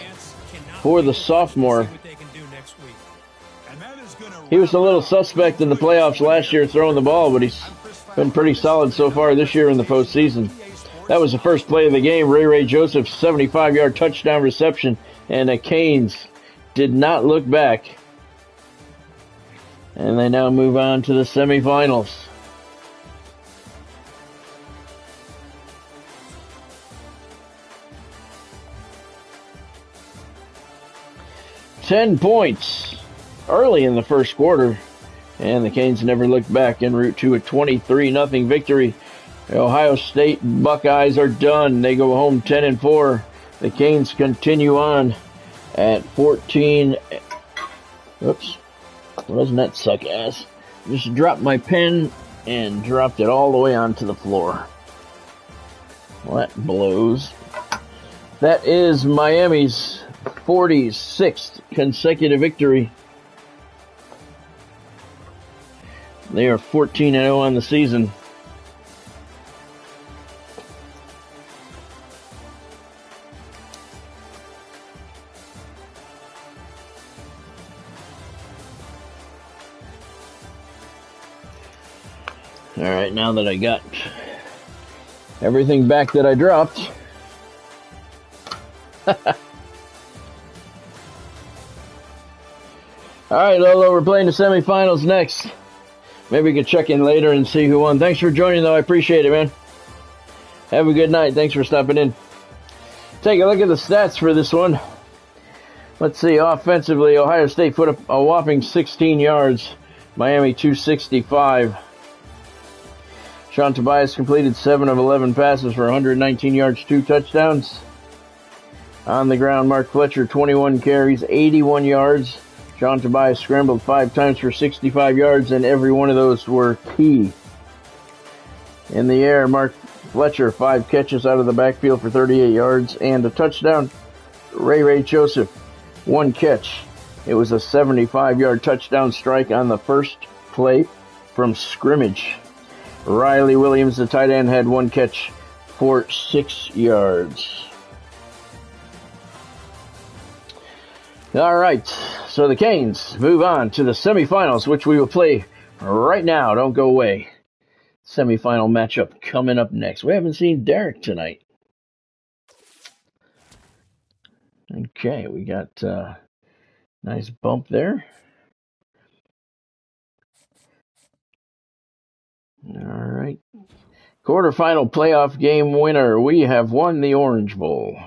for the sophomore. He was a little suspect in the playoffs last year throwing the ball, but he's been pretty solid so far this year in the postseason. That was the first play of the game. Ray Joseph's 75-yard touchdown reception, and the Canes did not look back. And they now move on to the semifinals. $10 points early in the first quarter, and the Canes never looked back en route to a 23-0 victory. The Ohio State Buckeyes are done. They go home 10-4. The Canes continue on at 14. Oops, Doesn't that suck ass? Just dropped my pen and dropped it all the way onto the floor. Well, that blows. That is Miami's 46th consecutive victory. They are 14-0 on the season. All right, now that I got everything back that I dropped. All right, Lolo, we're playing the semifinals next. Maybe we can check in later and see who won. Thanks for joining, though. I appreciate it, man. Have a good night. Thanks for stopping in. Take a look at the stats for this one. Let's see. Offensively, Ohio State put up a whopping 16 yards. Miami 265. Sean Tobias completed 7 of 11 passes for 119 yards, 2 touchdowns. On the ground, Mark Fletcher, 21 carries, 81 yards. Sean Tobias scrambled 5 times for 65 yards, and every one of those were key. In the air, Mark Fletcher, 5 catches out of the backfield for 38 yards and a touchdown. Ray Joseph, 1 catch. It was a 75-yard touchdown strike on the first play from scrimmage. Riley Williams, the tight end, had 1 catch for 6 yards. All right, so the Canes move on to the semifinals, which we will play right now. Don't go away. Semifinal matchup coming up next. We haven't seen Derek tonight. Okay, we got a nice bump there. All right. Quarterfinal playoff game winner. We have won the Orange Bowl.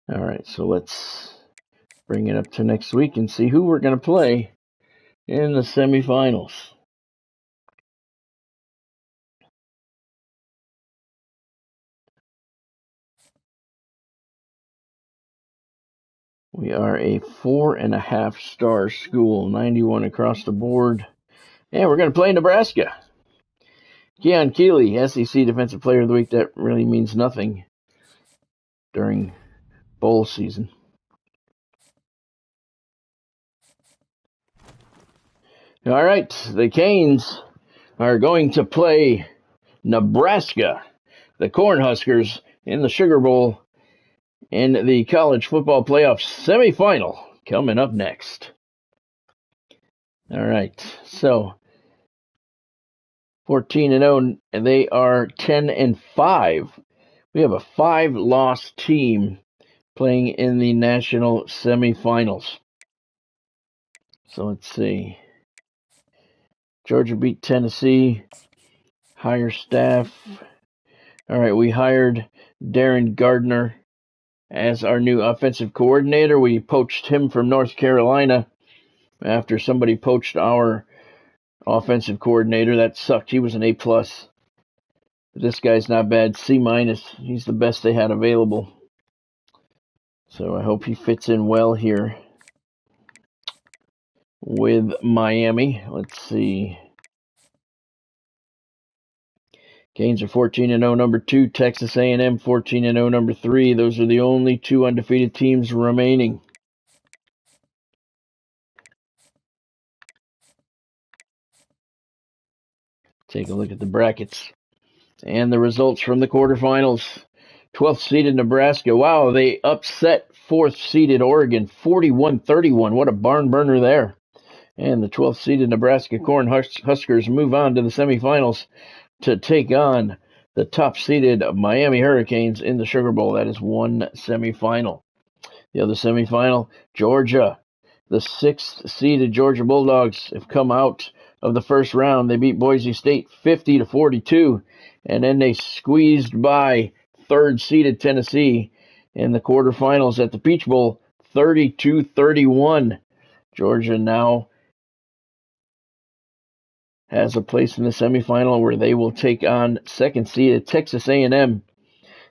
All right, so let's bring it up to next week and see who we're going to play in the semifinals. We are a 4.5-star school, 91 across the board. And we're going to play Nebraska. Keon Keeley, SEC Defensive Player of the Week. That really means nothing during bowl season. All right, the Canes are going to play Nebraska, the Cornhuskers, in the Sugar Bowl in the college football playoff semifinal coming up next. All right, so 14-0, and they are 10-5. We have a 5-loss team playing in the national semifinals. So let's see. Georgia beat Tennessee. Hire staff. All right, we hired Darren Gardner as our new offensive coordinator. We poached him from North Carolina after somebody poached our offensive coordinator. That sucked. He was an A+. This guy's not bad. C-. He's the best they had available. So I hope he fits in well here with Miami. Let's see. Canes are 14-0, number 2. Texas A&M 14-0, number 3. Those are the only 2 undefeated teams remaining. Take a look at the brackets and the results from the quarterfinals. 12th seeded Nebraska. Wow, they upset 4th seeded Oregon 41-31. What a barn burner there. And the 12th seeded Nebraska Cornhuskers move on to the semifinals to take on the top seeded Miami Hurricanes in the Sugar Bowl. That is one semifinal. The other semifinal, Georgia. The 6th seeded Georgia Bulldogs have come out of the first round. They beat Boise State 50-42, and then they squeezed by 3rd seeded Tennessee in the quarterfinals at the Peach Bowl 32-31. Georgia now has a place in the semifinal where they will take on 2nd seeded Texas A&M.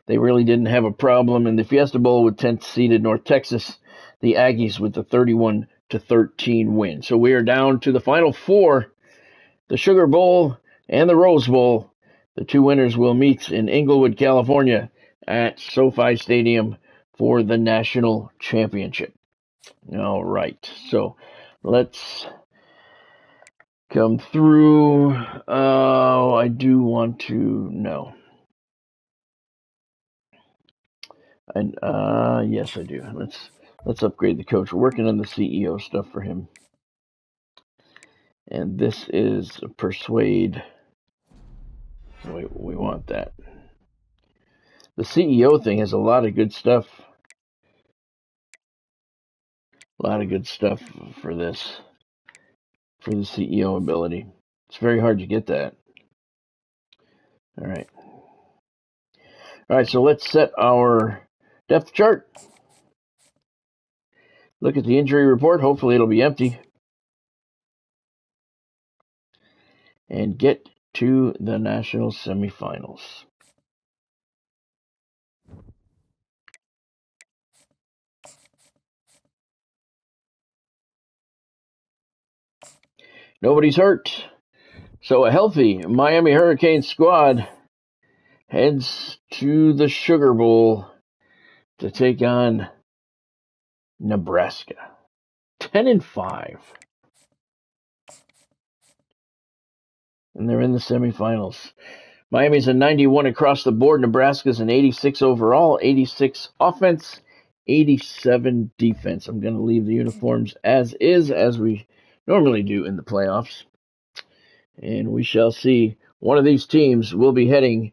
They really didn't have a problem in the Fiesta Bowl with 10th seeded North Texas. The Aggies with the 31-13 win. So we are down to the Final Four, the Sugar Bowl and the Rose Bowl. The two winners will meet in Inglewood, California at SoFi Stadium for the national championship. All right, so let's come through. I do want to know. And yes, I do. Let's upgrade the coach. We're working on the CEO stuff for him. And this is Persuade. We want that. The CEO thing has a lot of good stuff. A lot of good stuff for this. For the CEO ability. It's very hard to get that. All right. All right, so let's set our depth chart. Look at the injury report. Hopefully it'll be empty. And get to the national semifinals. Nobody's hurt. So a healthy Miami Hurricanes squad heads to the Sugar Bowl to take on Nebraska. 10-5. And they're in the semifinals. Miami's a 91 across the board. Nebraska's an 86 overall, 86 offense, 87 defense. I'm going to leave the uniforms as is, as we normally do in the playoffs. And we shall see. One of these teams will be heading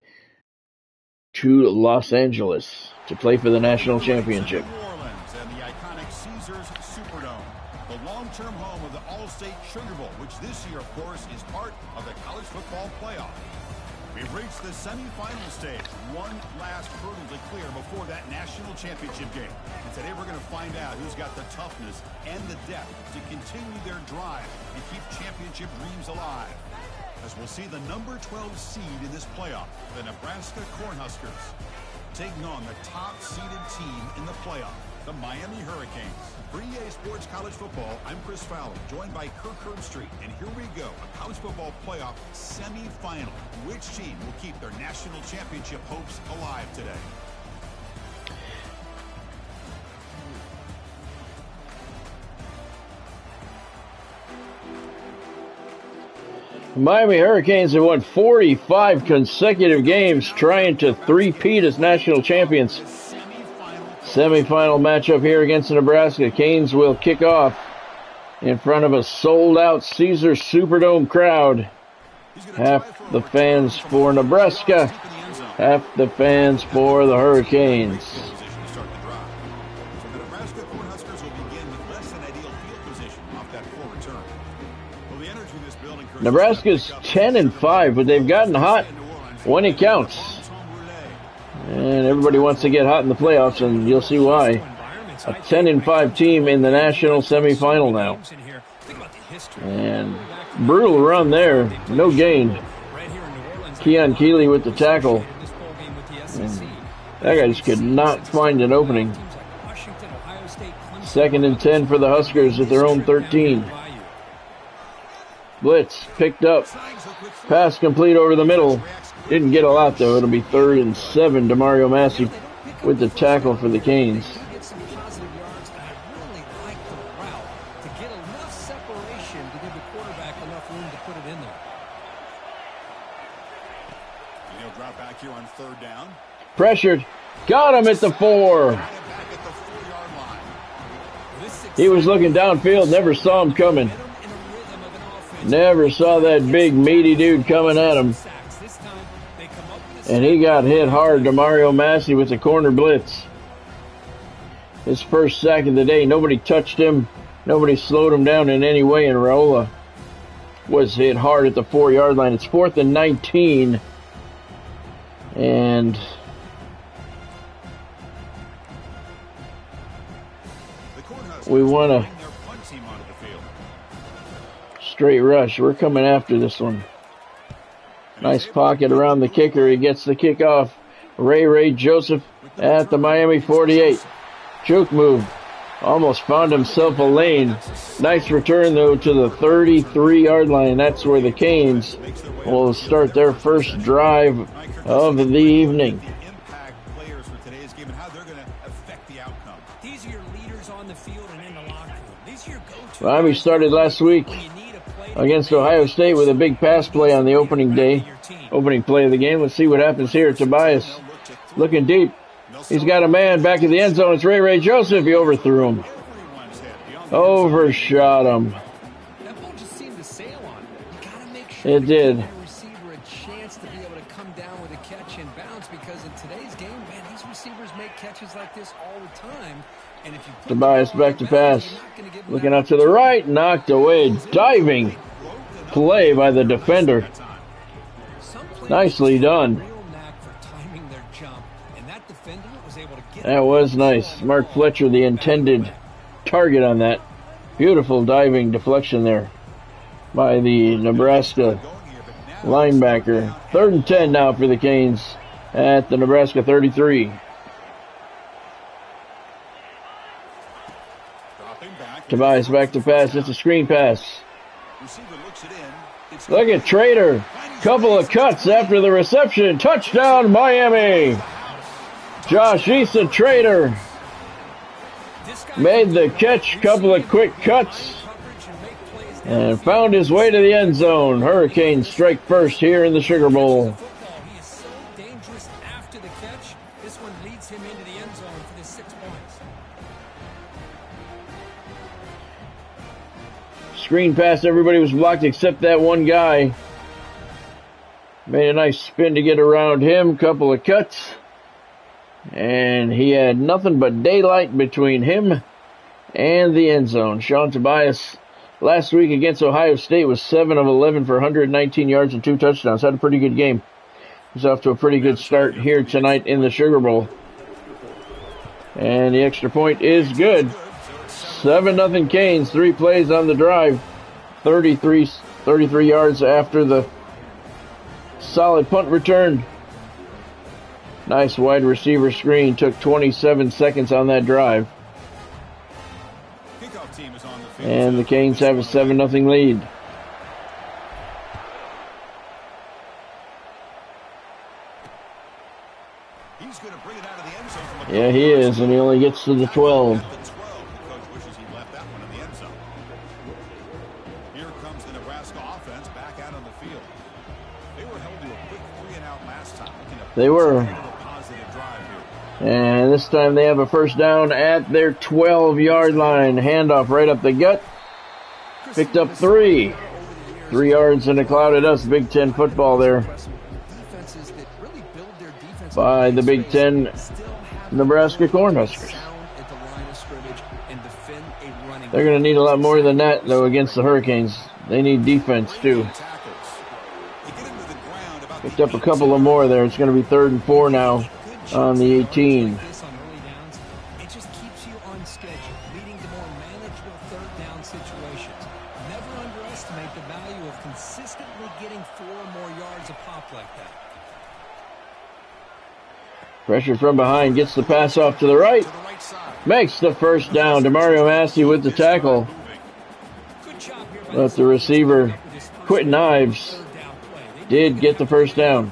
to Los Angeles to play for the national championship. New Orleans and the iconic Caesars Superdome, the long-term home of the All-State Sugar Bowl, which this year, of course, is part of the college football playoff. We've reached the semifinal stage. One last hurdle to clear before that national championship game. And today we're going to find out who's got the toughness and the depth to continue their drive and keep championship dreams alive. As we'll see the number 12 seed in this playoff, the Nebraska Cornhuskers, taking on the top-seeded team in the playoff, the Miami Hurricanes. For EA Sports College Football, I'm Chris Fowler, joined by Kirk Herbstreit. And here we go, a college football playoff semifinal. Which team will keep their national championship hopes alive today? Miami Hurricanes have won 45 consecutive games trying to three-peat as national champions. Semifinal matchup here against Nebraska. Canes will kick off in front of a sold-out Caesars Superdome crowd. Half the fans for Nebraska, half the fans for the Hurricanes. Nebraska's 10-5, but they've gotten hot when it counts. And everybody wants to get hot in the playoffs, and you'll see why. A 10-5 team in the national semifinal now. And brutal run there, no gain. Keon Keeley with the tackle. And that guy just could not find an opening. 2nd and 10 for the Huskers at their own 13. Blitz picked up. Pass complete over the middle. Didn't get a lot, though. It'll be 3rd and 7. DeMario Massey with the tackle for the Canes. Pressured. Got him at the 4. He was looking downfield. Never saw him coming. Never saw that big meaty dude coming at him. And he got hit hard. DeMario Massey with the corner blitz. His first sack of the day. Nobody touched him. Nobody slowed him down in any way. And Raiola was hit hard at the 4-yard line. It's 4th and 19. And we want a straight rush. We're coming after this one. Nice pocket around the kicker. He gets the kickoff. Ray Joseph at the Miami 48. Juke move. Almost found himself a lane. Nice return, though, to the 33-yard line. That's where the Canes will start their first drive of the evening. Impact players for today's game and how they're going to affect the outcome. These are your leaders on the field and in the locker room. These are your go-to. Miami started last week against Ohio State with a big pass play on the opening play of the game. Let's see what happens here. Tobias looking deep. He's got a man back in the end zone. It's Ray Joseph. He overthrew him. Overshot him. That ball just seemed to sail on. You got to make sure it did. Give your receiver a chance to be able to come down with a catch and bounce, because in today's game, man, these receivers make catches like this all the time. And if you put Tobias back to pass. Looking out to the right. Knocked away. Diving play by the defender. Nicely done. That was nice. Mark Fletcher, the intended target on that. Beautiful diving deflection there by the Nebraska linebacker. 3rd and 10 now for the Canes at the Nebraska 33. Tobias back to pass. It's a screen pass. Look at Trader. Couple of cuts after the reception. Touchdown, Miami. Josh Easton Trader made the catch, couple of quick cuts, and found his way to the end zone. Hurricanes strike first here in the Sugar Bowl. He is so dangerous after the catch. This one leads him into the end zone for the 6 points. Screen pass, everybody was blocked except that one guy. Made a nice spin to get around him, couple of cuts. And he had nothing but daylight between him and the end zone. Sean Tobias last week against Ohio State was 7 of 11 for 119 yards and 2 touchdowns. Had a pretty good game. He's off to a pretty good start here tonight in the Sugar Bowl. And the extra point is good. 7-0 Canes. 3 plays on the drive. 33 yards after the solid punt return. Nice wide receiver screen. Took 27 seconds on that drive. And the Canes have a 7-0 lead. Yeah, he is, and he only gets to the 12. Here comes the Nebraska offense back out on the field. They were held to a quick 3-and-out last time. They were. And this time they have a first down at their 12-yard line. Handoff right up the gut. Picked up 3. 3 yards in a cloud of dust. Big Ten football there by the Big Ten Nebraska Cornhuskers. They're going to need a lot more than that, though, against the Hurricanes. They need defense, too. Picked up a couple of more there. It's going to be 3rd and 4 now on the 18. It just keeps you on schedule, leading to more manageable 3rd down situations. Never underestimate the value of consistently getting 4 or more yards a pop like that. Pressure from behind, gets the pass off to the right. Makes the first down. DeMario Massey with the tackle. But the receiver, Quentin Ives, did get the first down.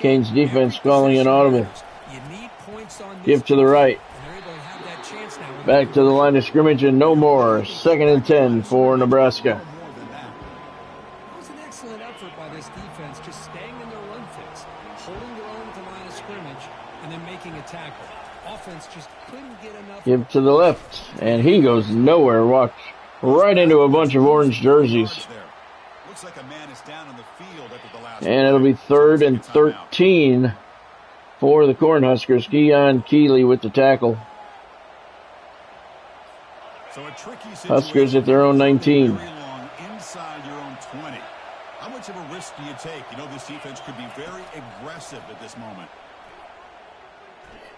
Canes defense calling an audible. Give to the right. Back to the line of scrimmage and no more. 2nd and 10 for Nebraska. It was an excellent effort by this defense, just staying in their run fix, holding their own at the line of scrimmage, and then making a tackle. Offense just couldn't get enough. Give to the left, and he goes nowhere. Walked right into a bunch of orange jerseys. Looks like a man is down on the field after the last. And it'll be 3rd and 13 for the Cornhuskers. Keon Keeley with the tackle. So a tricky Huskers at their own 19. Inside your own 20. How much of a risk do you take? You know, this defense could be very aggressive at this moment.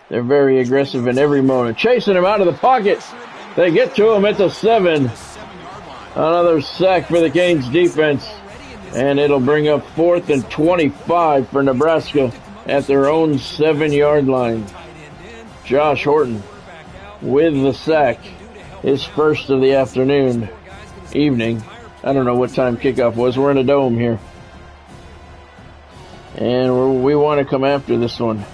They're very aggressive in every moment. Chasing him out of the pocket. They get to him at the 7. Another sack for the Canes defense. And it'll bring up 4th and 25 for Nebraska at their own 7-yard line. Josh Horton with the sack. His first of the evening. I don't know what time kickoff was. We're in a dome here. And we want to come after this one.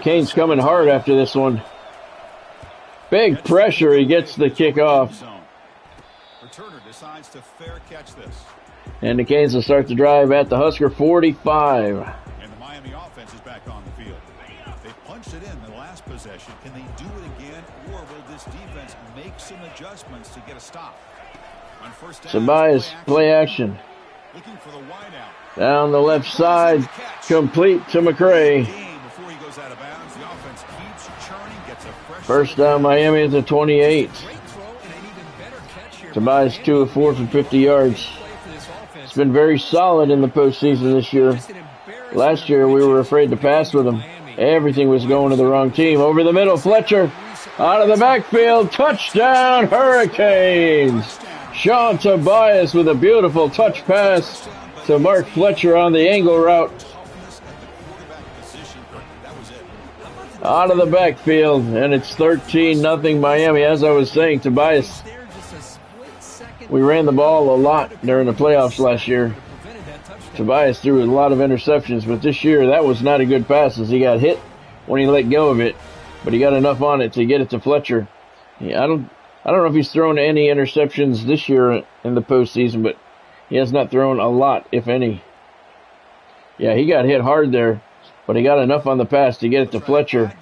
Kane's coming hard after this one. Big pressure. He gets the kick off. Returner decides to fair catch this. And the Canes will start the drive at the Husker 45. And the Miami offense is back on the field. They punched it in the last possession. Can they do it again, or will this defense make some adjustments to get a stop? On first down, Tobias, play action. Looking for the wide out. Down the left side, complete to McCray. Before he goes out of bounds, the offense keeps churning, gets a fresh First down, Miami at the 28. Tobias 2 of 4 for 50 yards. It's been very solid in the postseason this year. Last year, we were afraid to pass with him. Everything was going to the wrong team. Over the middle, Fletcher. Out of the backfield, touchdown, Hurricanes. Sean Tobias with a beautiful touch pass to Mark Fletcher on the angle route. Out of the backfield, and it's 13-0 Miami. As I was saying, Tobias, we ran the ball a lot during the playoffs last year. Tobias threw a lot of interceptions, but this year that was not a good pass as he got hit when he let go of it, but he got enough on it to get it to Fletcher. Yeah, I don't know if he's thrown any interceptions this year in the postseason, but he has not thrown a lot, if any. Yeah, he got hit hard there, but he got enough on the pass to get it to Fletcher,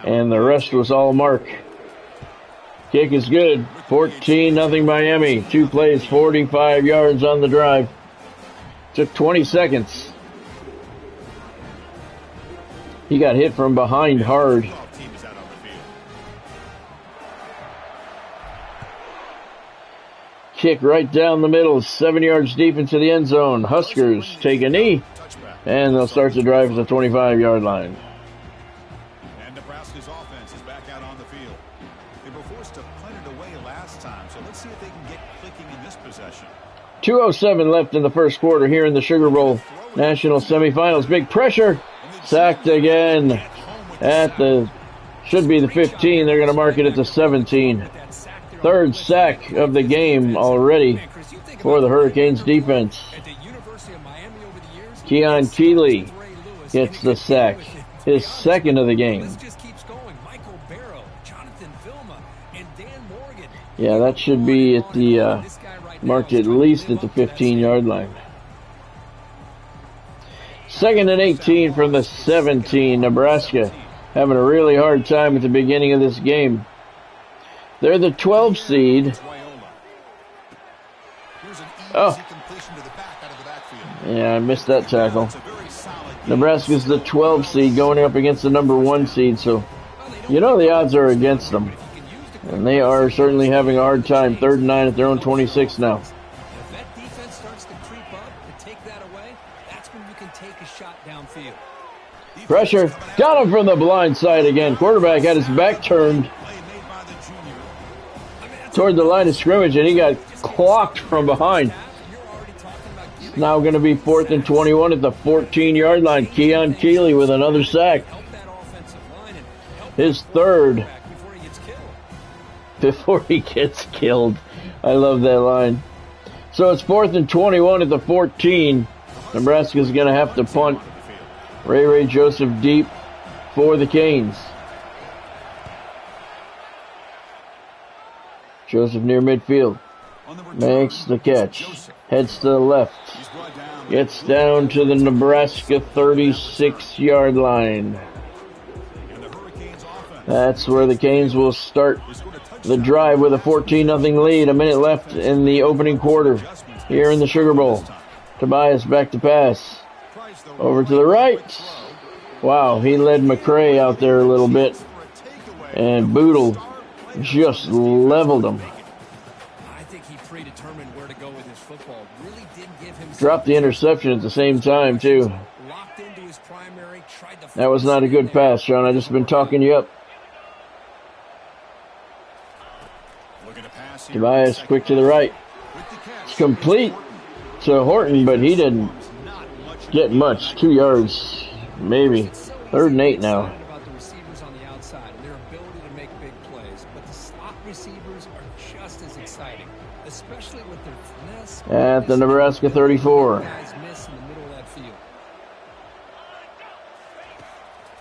and the rest was all Mark. Kick is good. 14-0 Miami. 2 plays, 45 yards on the drive. Took 20 seconds. He got hit from behind hard. Kick right down the middle, 7 yards deep into the end zone. Huskers take a knee, and they'll start the drive at the 25-yard line. And Nebraska's offense is back out on the field. They were forced to punt it away last time, so let's see if they can get clicking in this possession. 2:07 left in the first quarter here in the Sugar Bowl National Semifinals. Big pressure. Sacked again at the, should be the 15. They're going to mark it at the 17. Third sack of the game already for the Hurricanes defense. Keon Keeley gets the sack. His second of the game. Yeah, that should be at the marked at least at the 15-yard line. 2nd and 18 from the 17. Nebraska having a really hard time at the beginning of this game. They're the 12 seed. Oh. Yeah, I missed that tackle. Nebraska's the 12 seed going up against the number 1 seed, so you know the odds are against them. And they are certainly having a hard time. 3rd and 9 at their own 26 now. If that defense starts to creep up and take that away, that's when you can take a shot downfield. Pressure. Got him from the blind side again. Quarterback had his back turned toward the line of scrimmage, and he got clocked from behind. It's now going to be 4th and 21 at the 14-yard line. Keon Keeley with another sack. His third before he gets killed. I love that line. So it's 4th and 21 at the 14. Nebraska's going to have to punt. Ray Joseph deep for the Canes. Joseph near midfield. Makes the catch. Heads to the left. Gets down to the Nebraska 36-yard line. That's where the Canes will start the drive with a 14-0 lead. A minute left in the opening quarter here in the Sugar Bowl. Tobias back to pass. Over to the right. Wow, he led McCray out there a little bit. And Boodle just leveled him. predetermined where to go with his football. Really didn't give him. Dropped the interception at the same time, too. Locked into his primary, tried to. That was not a good pass, Sean. I just been talking you up. Tobias quick to the right. It's complete to Horton, but he didn't get much. 2 yards, maybe. 3rd and 8 now. About the receivers on the outside and their ability to make big plays, but the slot receivers are just as exciting, especially with their finesse. At the Nebraska 34. Guys miss in the middle of that field.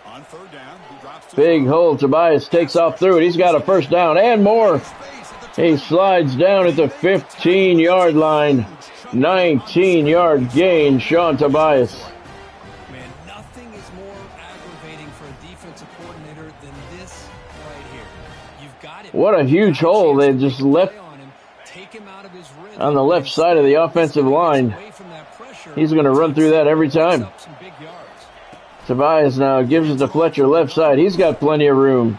On 3rd down, he drops to Big hole. Tobias takes off through it. He's got a 1st down and more. He slides down at the 15-yard line. 19-yard gain, Sean Tobias. Man, nothing is more aggravating for a defensive coordinator than this right here. You've got it. What a huge hole they just left on the left side of the offensive line. He's going to run through that every time. Tobias now gives it to Fletcher left side. He's got plenty of room.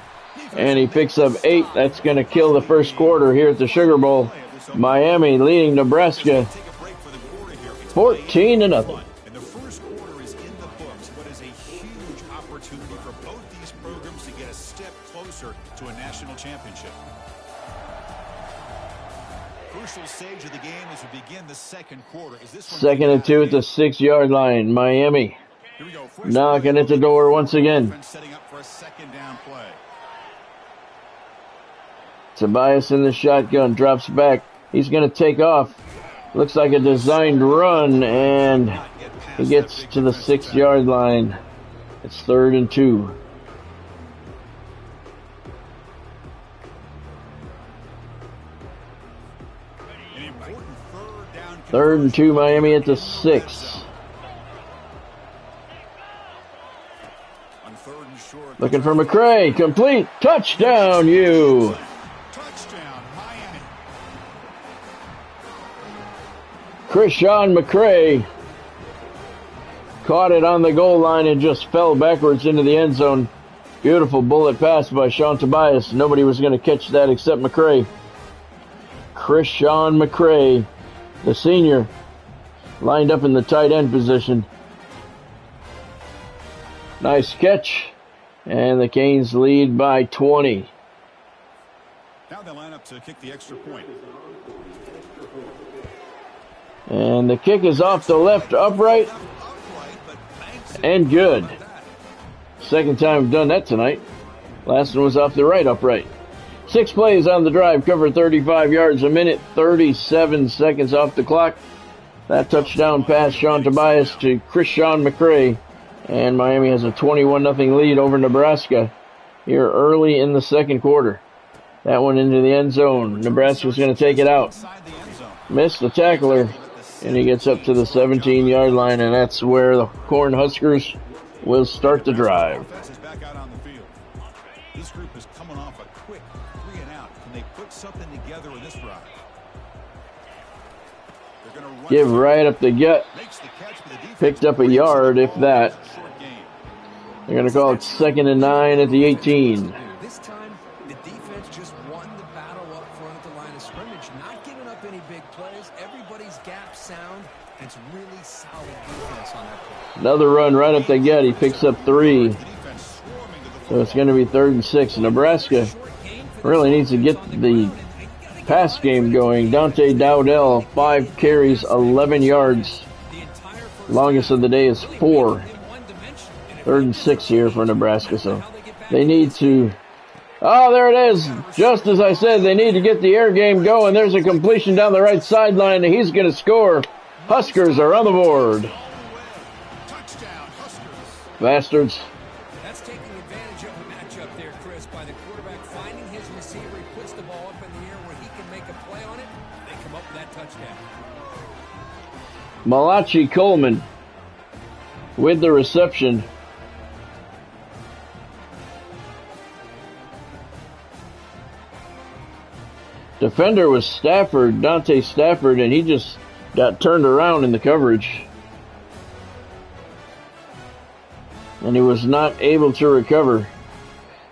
And he picks up 8. That's going to kill the first quarter here at the Sugar Bowl. Miami leading Nebraska 14-0. And the first quarter is in the books. What is a huge opportunity for both these programs to get a step closer to a national championship. Crucial stage of the game as we begin the second quarter. Is this 2nd and 2 at the 6-yard line. Miami knocking at the door once again. Setting up for a 2nd down play. Tobias in the shotgun, drops back. He's going to take off. Looks like a designed run, and he gets to the 6-yard line. It's 3rd and 2. An important 3rd down. 3rd and 2, Miami at the 6. On 3rd and short. Looking for McCray. Complete. Touchdown, you. Touchdown, Miami. Krishawn McCray caught it on the goal line and just fell backwards into the end zone. Beautiful bullet pass by Sean Tobias. Nobody was going to catch that except McCray. Krishawn McCray, the senior, lined up in the tight end position. Nice catch. And the Canes lead by 20. Now they line up to kick the extra point. And the kick is off the left upright and good. 2nd time we've done that tonight. Last one was off the right upright. 6 plays on the drive, covered 35 yards a minute, 37 seconds off the clock. That touchdown pass, Sean Tobias to Krishawn McCray. And Miami has a 21-0 lead over Nebraska here early in the 2nd quarter. That one into the end zone. Nebraska's going to take it out. Missed the tackler. And he gets up to the 17-yard line, and that's where the Cornhuskers will start the drive. Back out on the field. This group is coming off a quick 3 and out. Can they put something together in this drive? They're going to run. Give right up the gut. Picked up a yard, if that. They're going to call it 2nd and 9 at the 18. This time, the defense just won the battle up front at the line of scrimmage, not giving up any big plays. Everybody's gap sound. It's really solid defense on that play. Another run right up the gut. He picks up 3. So it's going to be 3rd and 6. Nebraska really needs to get the pass game going. Dante Dowdell, 5 carries, 11 yards. Longest of the day is 4. 3rd and 6 here for Nebraska. So they need to... Oh, there it is. Just as I said, they need to get the air game going. There's a completion down the right sideline, and he's going to score. Huskers are on the board. Bastards. That's taking advantage of the matchup there, Chris, by the quarterback finding his receiver. He puts the ball up in the air where he can make a play on it. They come up with that touchdown. Malachi Coleman with the reception. Defender was Stafford, Dante Stafford, and he just got turned around in the coverage. And he was not able to recover.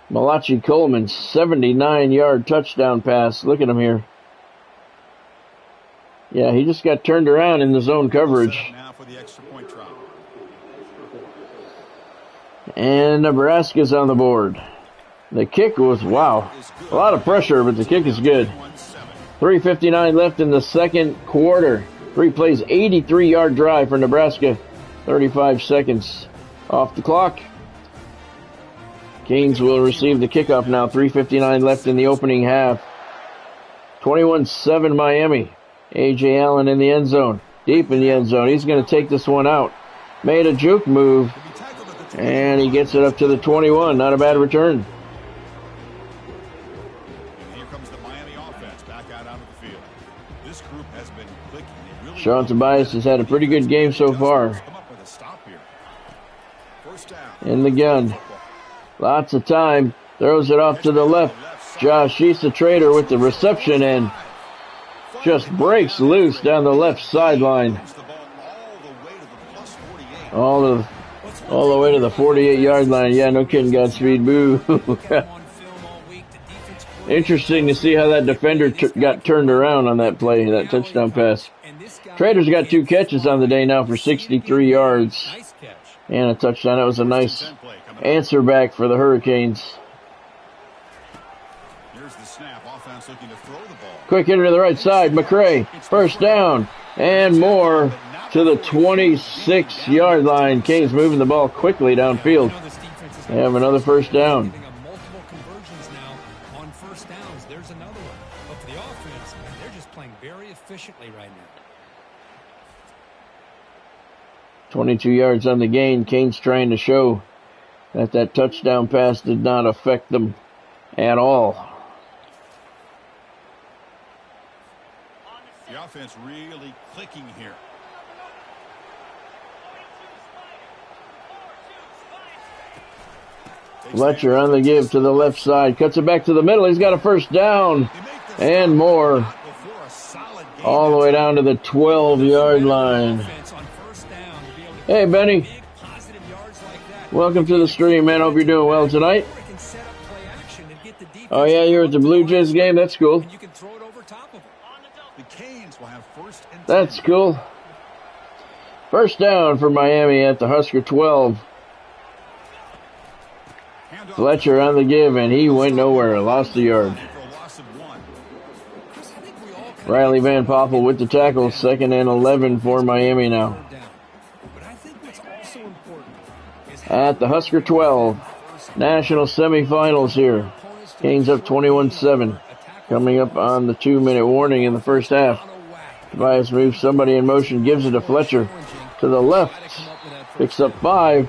Malachi Coleman, 79-yard touchdown pass. Look at him here. Yeah, he just got turned around in the zone coverage. Now for the extra point try. And Nebraska's on the board. The kick was, wow, a lot of pressure, but the kick is good. 3:59 left in the second quarter. 3 plays, 83-yard drive for Nebraska. 35 seconds off the clock. Canes will receive the kickoff now. 3:59 left in the opening half. 21-7 Miami. A.J. Allen in the end zone. Deep in the end zone. He's going to take this one out. Made a juke move. And he gets it up to the 21. Not a bad return. Here comes the Miami offense back out onto the field. This group has been clicking. Really Sean Tobias has had a pretty good game so far. come up with a stop here. First down. In the gun. Lots of time. Throws it off to the left. Josh Issa Trader with the reception and just breaks loose down the left sideline. All the way to the 48-yard line. Yeah, no kidding, Godspeed. Boo. Interesting to see how that defender got turned around on that play, that touchdown pass. Trader's got 2 catches on the day now for 63 yards and a touchdown. That was a nice answer back for the Hurricanes. Here's the snap. Offense looking to throw the ball. Quick hitter to the right side. McCray, first down and more to the 26-yard line. Canes moving the ball quickly downfield. They have another first down. Multiple conversions now on first downs. There's another one. But for the offense, they're just playing very efficiently right now. 22 yards on the gain. Canes trying to show that touchdown pass did not affect them at all. The offense really clicking here. Fletcher on the give to the left side. Cuts it back to the middle. He's got a first down and more. All the way down to the 12-yard line. Hey, Benny. Welcome to the stream, man. Hope you're doing well tonight. Oh, yeah, you're at the Blue Jays game? That's cool. That's cool. First down for Miami at the Husker 12. Fletcher on the give, and he went nowhere. Lost a yard. Riley Van Poppel with the tackle. 2nd and 11 for Miami now. At the Husker 12. National semifinals here. Canes up 21-7. Coming up on the 2-minute warning in the first half. Tobias moves somebody in motion, gives it to Fletcher to the left. Picks up 5.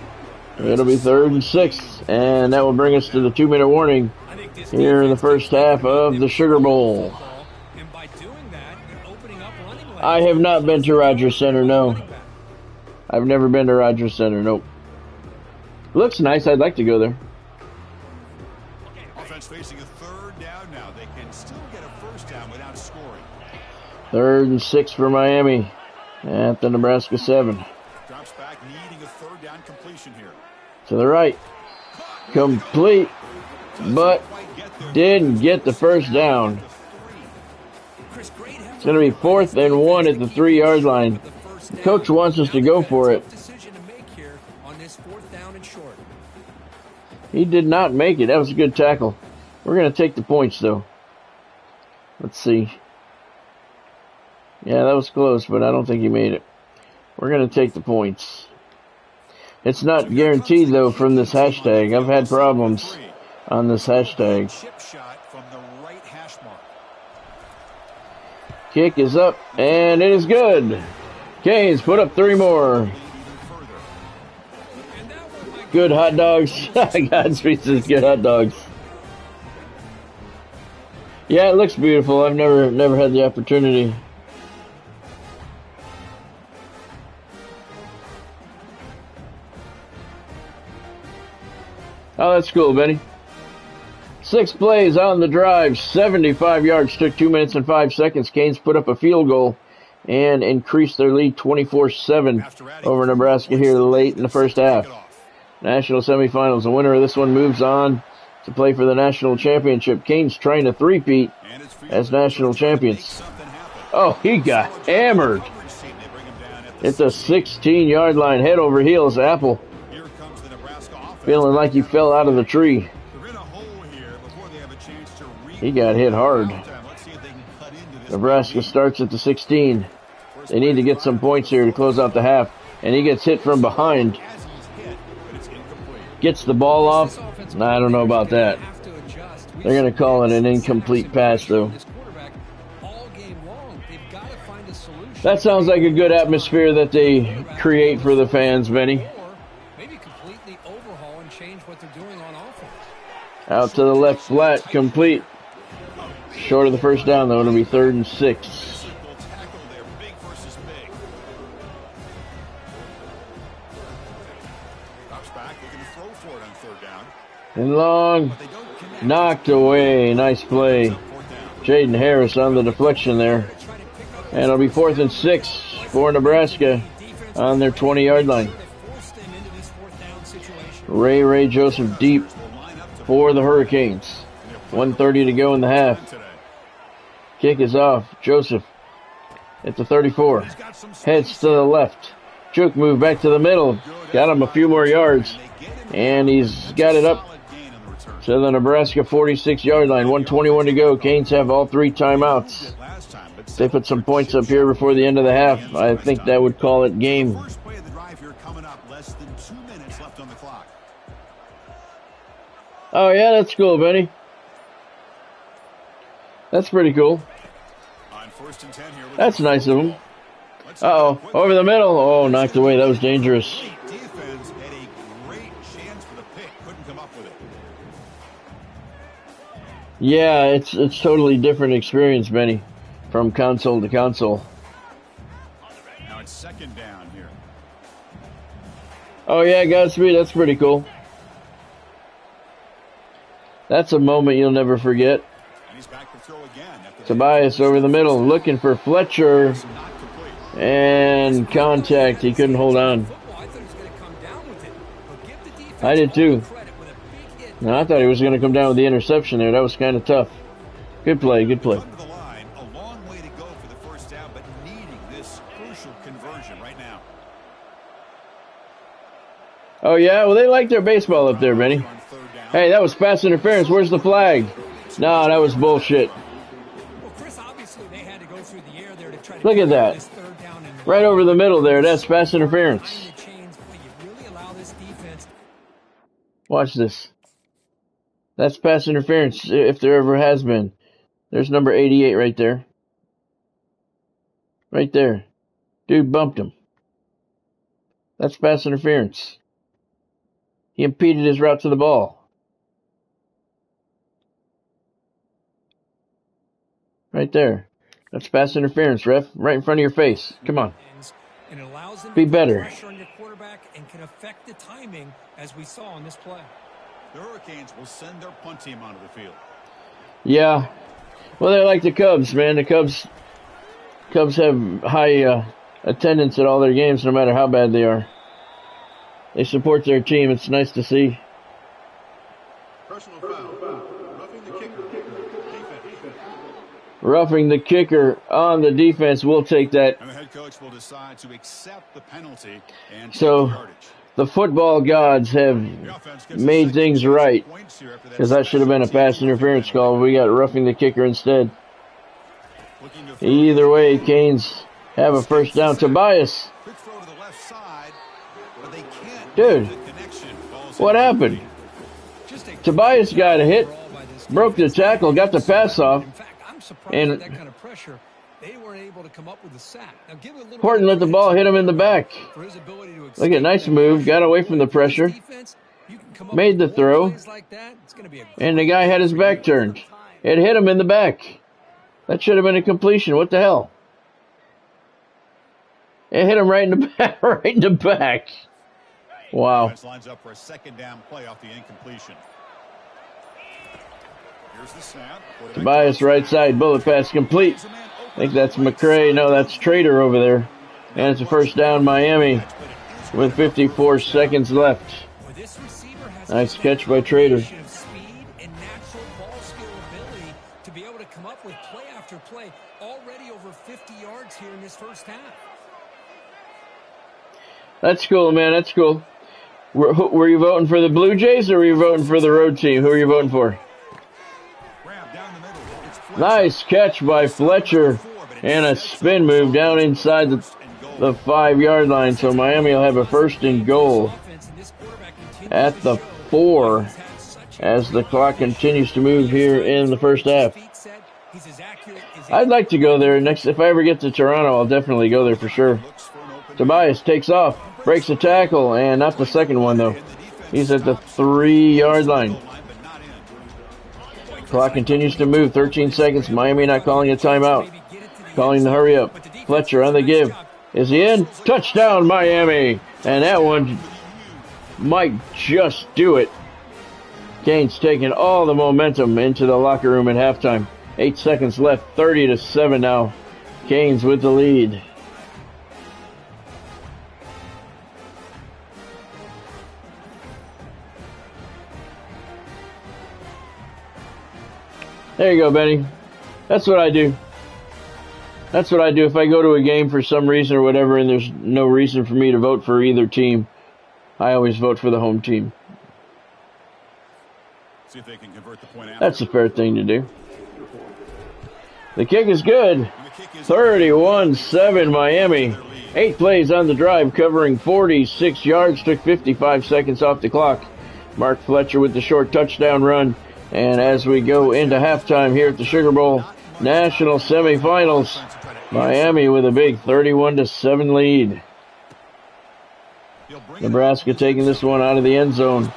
It'll be 3rd and 6. And that will bring us to the 2-minute warning here in the first half of the Sugar Bowl. I have not been to Rogers Center, no. I've never been to Rogers Center, nope. Looks nice. I'd like to go there. Offense facing a 3rd down now. They can still get a first down without scoring. 3rd and 6 for Miami at the Nebraska 7. Drops back, needing a 3rd down completion here. To the right. Complete, but didn't get the first down. It's going to be 4th and 1 at the 3-yard line. The coach wants us to go for it. He did not make it. That was a good tackle. We're going to take the points, though. Let's see. Yeah, that was close, but I don't think he made it. We're going to take the points. It's not guaranteed, though, from this hashtag. I've had problems on this hashtag. Kick is up, and it is good. Canes put up 3 more. Good hot dogs. Godspeed says good hot dogs. Yeah, it looks beautiful. I've never had the opportunity. Oh, that's cool, Benny. 6 plays on the drive, 75 yards, took 2 minutes and 5 seconds. Canes put up a field goal and increased their lead 24-7 over Nebraska here late in the first half. National semifinals. The winner of this one moves on to play for the national championship. Canes trying to three-peat as national champions. Oh, he got hammered. It's a 16-yard line, head over heels. Apple feeling like he fell out of the tree. He got hit hard. Nebraska starts at the 16. They need to get some points here to close out the half. And he gets hit from behind. Gets the ball off. I don't know about that. They're going to call it an incomplete pass, though. That sounds like a good atmosphere that they create for the fans, Benny. Out to the left flat, complete. Short of the first down, though. It'll be 3rd and 6. And long, knocked away. Nice play. Jaden Harris on the deflection there. And it'll be 4th and 6 for Nebraska on their 20-yard line. Ray Joseph deep for the Hurricanes. 1:30 to go in the half. Kick is off. Joseph at the 34. Heads to the left. Juke move back to the middle. Got him a few more yards. And he's got it up to the Nebraska 46-yard line. 1:21 to go. Canes have all 3 timeouts. They put some points up here before the end of the half. I think that would call it game. Oh, yeah, that's cool, Benny. That's pretty cool. That's nice of him. Uh-oh, over the middle. Oh, knocked away. That was dangerous. Yeah, it's totally different experience, Benny, from console to console. Now it's 2nd down here. Oh, yeah, Godspeed. That's pretty cool. That's a moment you'll never forget. Tobias over the middle, looking for Fletcher. And contact. He couldn't hold on. I did too. No, I thought he was going to come down with the interception there. That was kind of tough. Good play, good play. Oh, yeah? Well, they like their baseball up there, Benny. Hey, that was pass interference. Where's the flag? No, that was bullshit. Look at that. Right over the middle there. That's pass interference. Watch this. That's pass interference, if there ever has been. There's number 88 right there. Right there. Dude bumped him. That's pass interference. He impeded his route to the ball. Right there. That's pass interference, ref. Right in front of your face. Come on. Be better. And can affect the timing as we saw on this play. The Hurricanes will send their punt team onto the field. Yeah. Well, they're like the Cubs, man. The Cubs have high attendance at all their games, no matter how bad they are. They support their team. It's nice to see. Personal foul. Roughing the kicker. Roughing the kicker on the defense. We'll take that. And the head coach will decide to accept the penalty and so the football gods have made things right, because that should have been a pass interference call. We got roughing the kicker instead. Either way, Canes have a first down. Tobias. Dude, what happened? Tobias got a hit, broke the tackle, got the pass off, and Horton let the ball hit him in the back. Look at, nice move, got away from the pressure, made the throw, and the guy had his back turned. It hit him in the back. That should have been a completion. What the hell? It hit him right in the back. Right in the back. Wow. Lines up for a 2nd down play off the incompletion. Here's the snap. Tobias right side, bullet pass complete. I think that's McCray. No, that's Trader over there. And it's a first down, Miami, with 54 seconds left. Nice catch by Trader. already over 50 yards here in this first half. That's cool, man. That's cool. Were you voting for the Blue Jays or were you voting for the road team? Who are you voting for? Nice catch by Fletcher and a spin move down inside the 5-yard line. So Miami will have a 1st and goal at the 4 as the clock continues to move here in the first half. I'd like to go there next. If I ever get to Toronto, I'll definitely go there for sure. Tobias takes off, breaks a tackle, and not the second one though. He's at the 3-yard line. Clock continues to move. 13 seconds. Miami not calling a timeout. Calling the hurry up. Fletcher on the give. Is he in? Touchdown, Miami! And that one might just do it. Canes taking all the momentum into the locker room at halftime. 8 seconds left. 30-7 now. Canes with the lead. There you go, Benny. That's what I do. That's what I do if I go to a game for some reason or whatever and there's no reason for me to vote for either team. I always vote for the home team. See if they can convert the point out. That's a fair thing to do. The kick is good. 31-7 Miami. 8 plays on the drive covering 46 yards. Took 55 seconds off the clock. Mark Fletcher with the short touchdown run. And as we go into halftime here at the Sugar Bowl National Semifinals, Miami with a big 31-7 lead. Nebraska taking this one out of the end zone.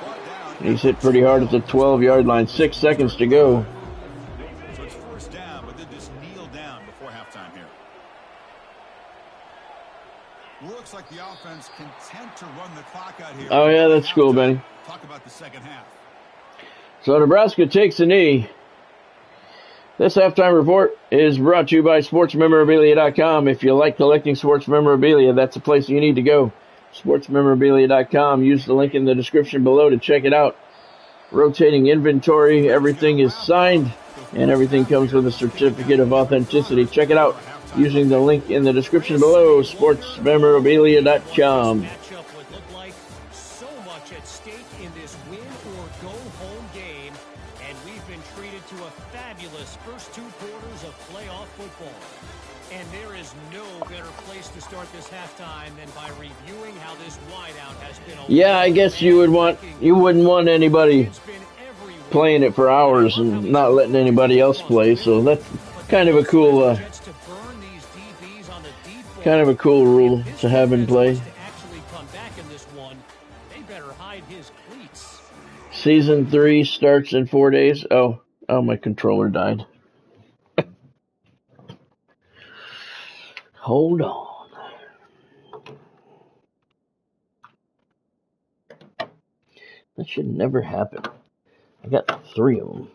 He's hit pretty hard at the 12-yard line. 6 seconds to go. So it's first down, but then just kneel down before halftime here. Looks like the offense content to run the clock out here. Oh yeah, that's cool, Benny. Talk about the second half. So Nebraska takes a knee. This halftime report is brought to you by SportsMemorabilia.com. If you like collecting sports memorabilia, that's the place you need to go. SportsMemorabilia.com. Use the link in the description below to check it out. Rotating inventory. Everything is signed, and everything comes with a certificate of authenticity. Check it out using the link in the description below. SportsMemorabilia.com. First 2 quarters of playoff football. And there is no better place to start this halftime than by reviewing how this wideout has been. Yeah, I guess you wouldn't want anybody playing it for hours and not letting anybody else play. So that's kind of a cool rule to have in play. Season 3 starts in 4 days. Oh, my controller died. Hold on. That should never happen. I got 3 of them.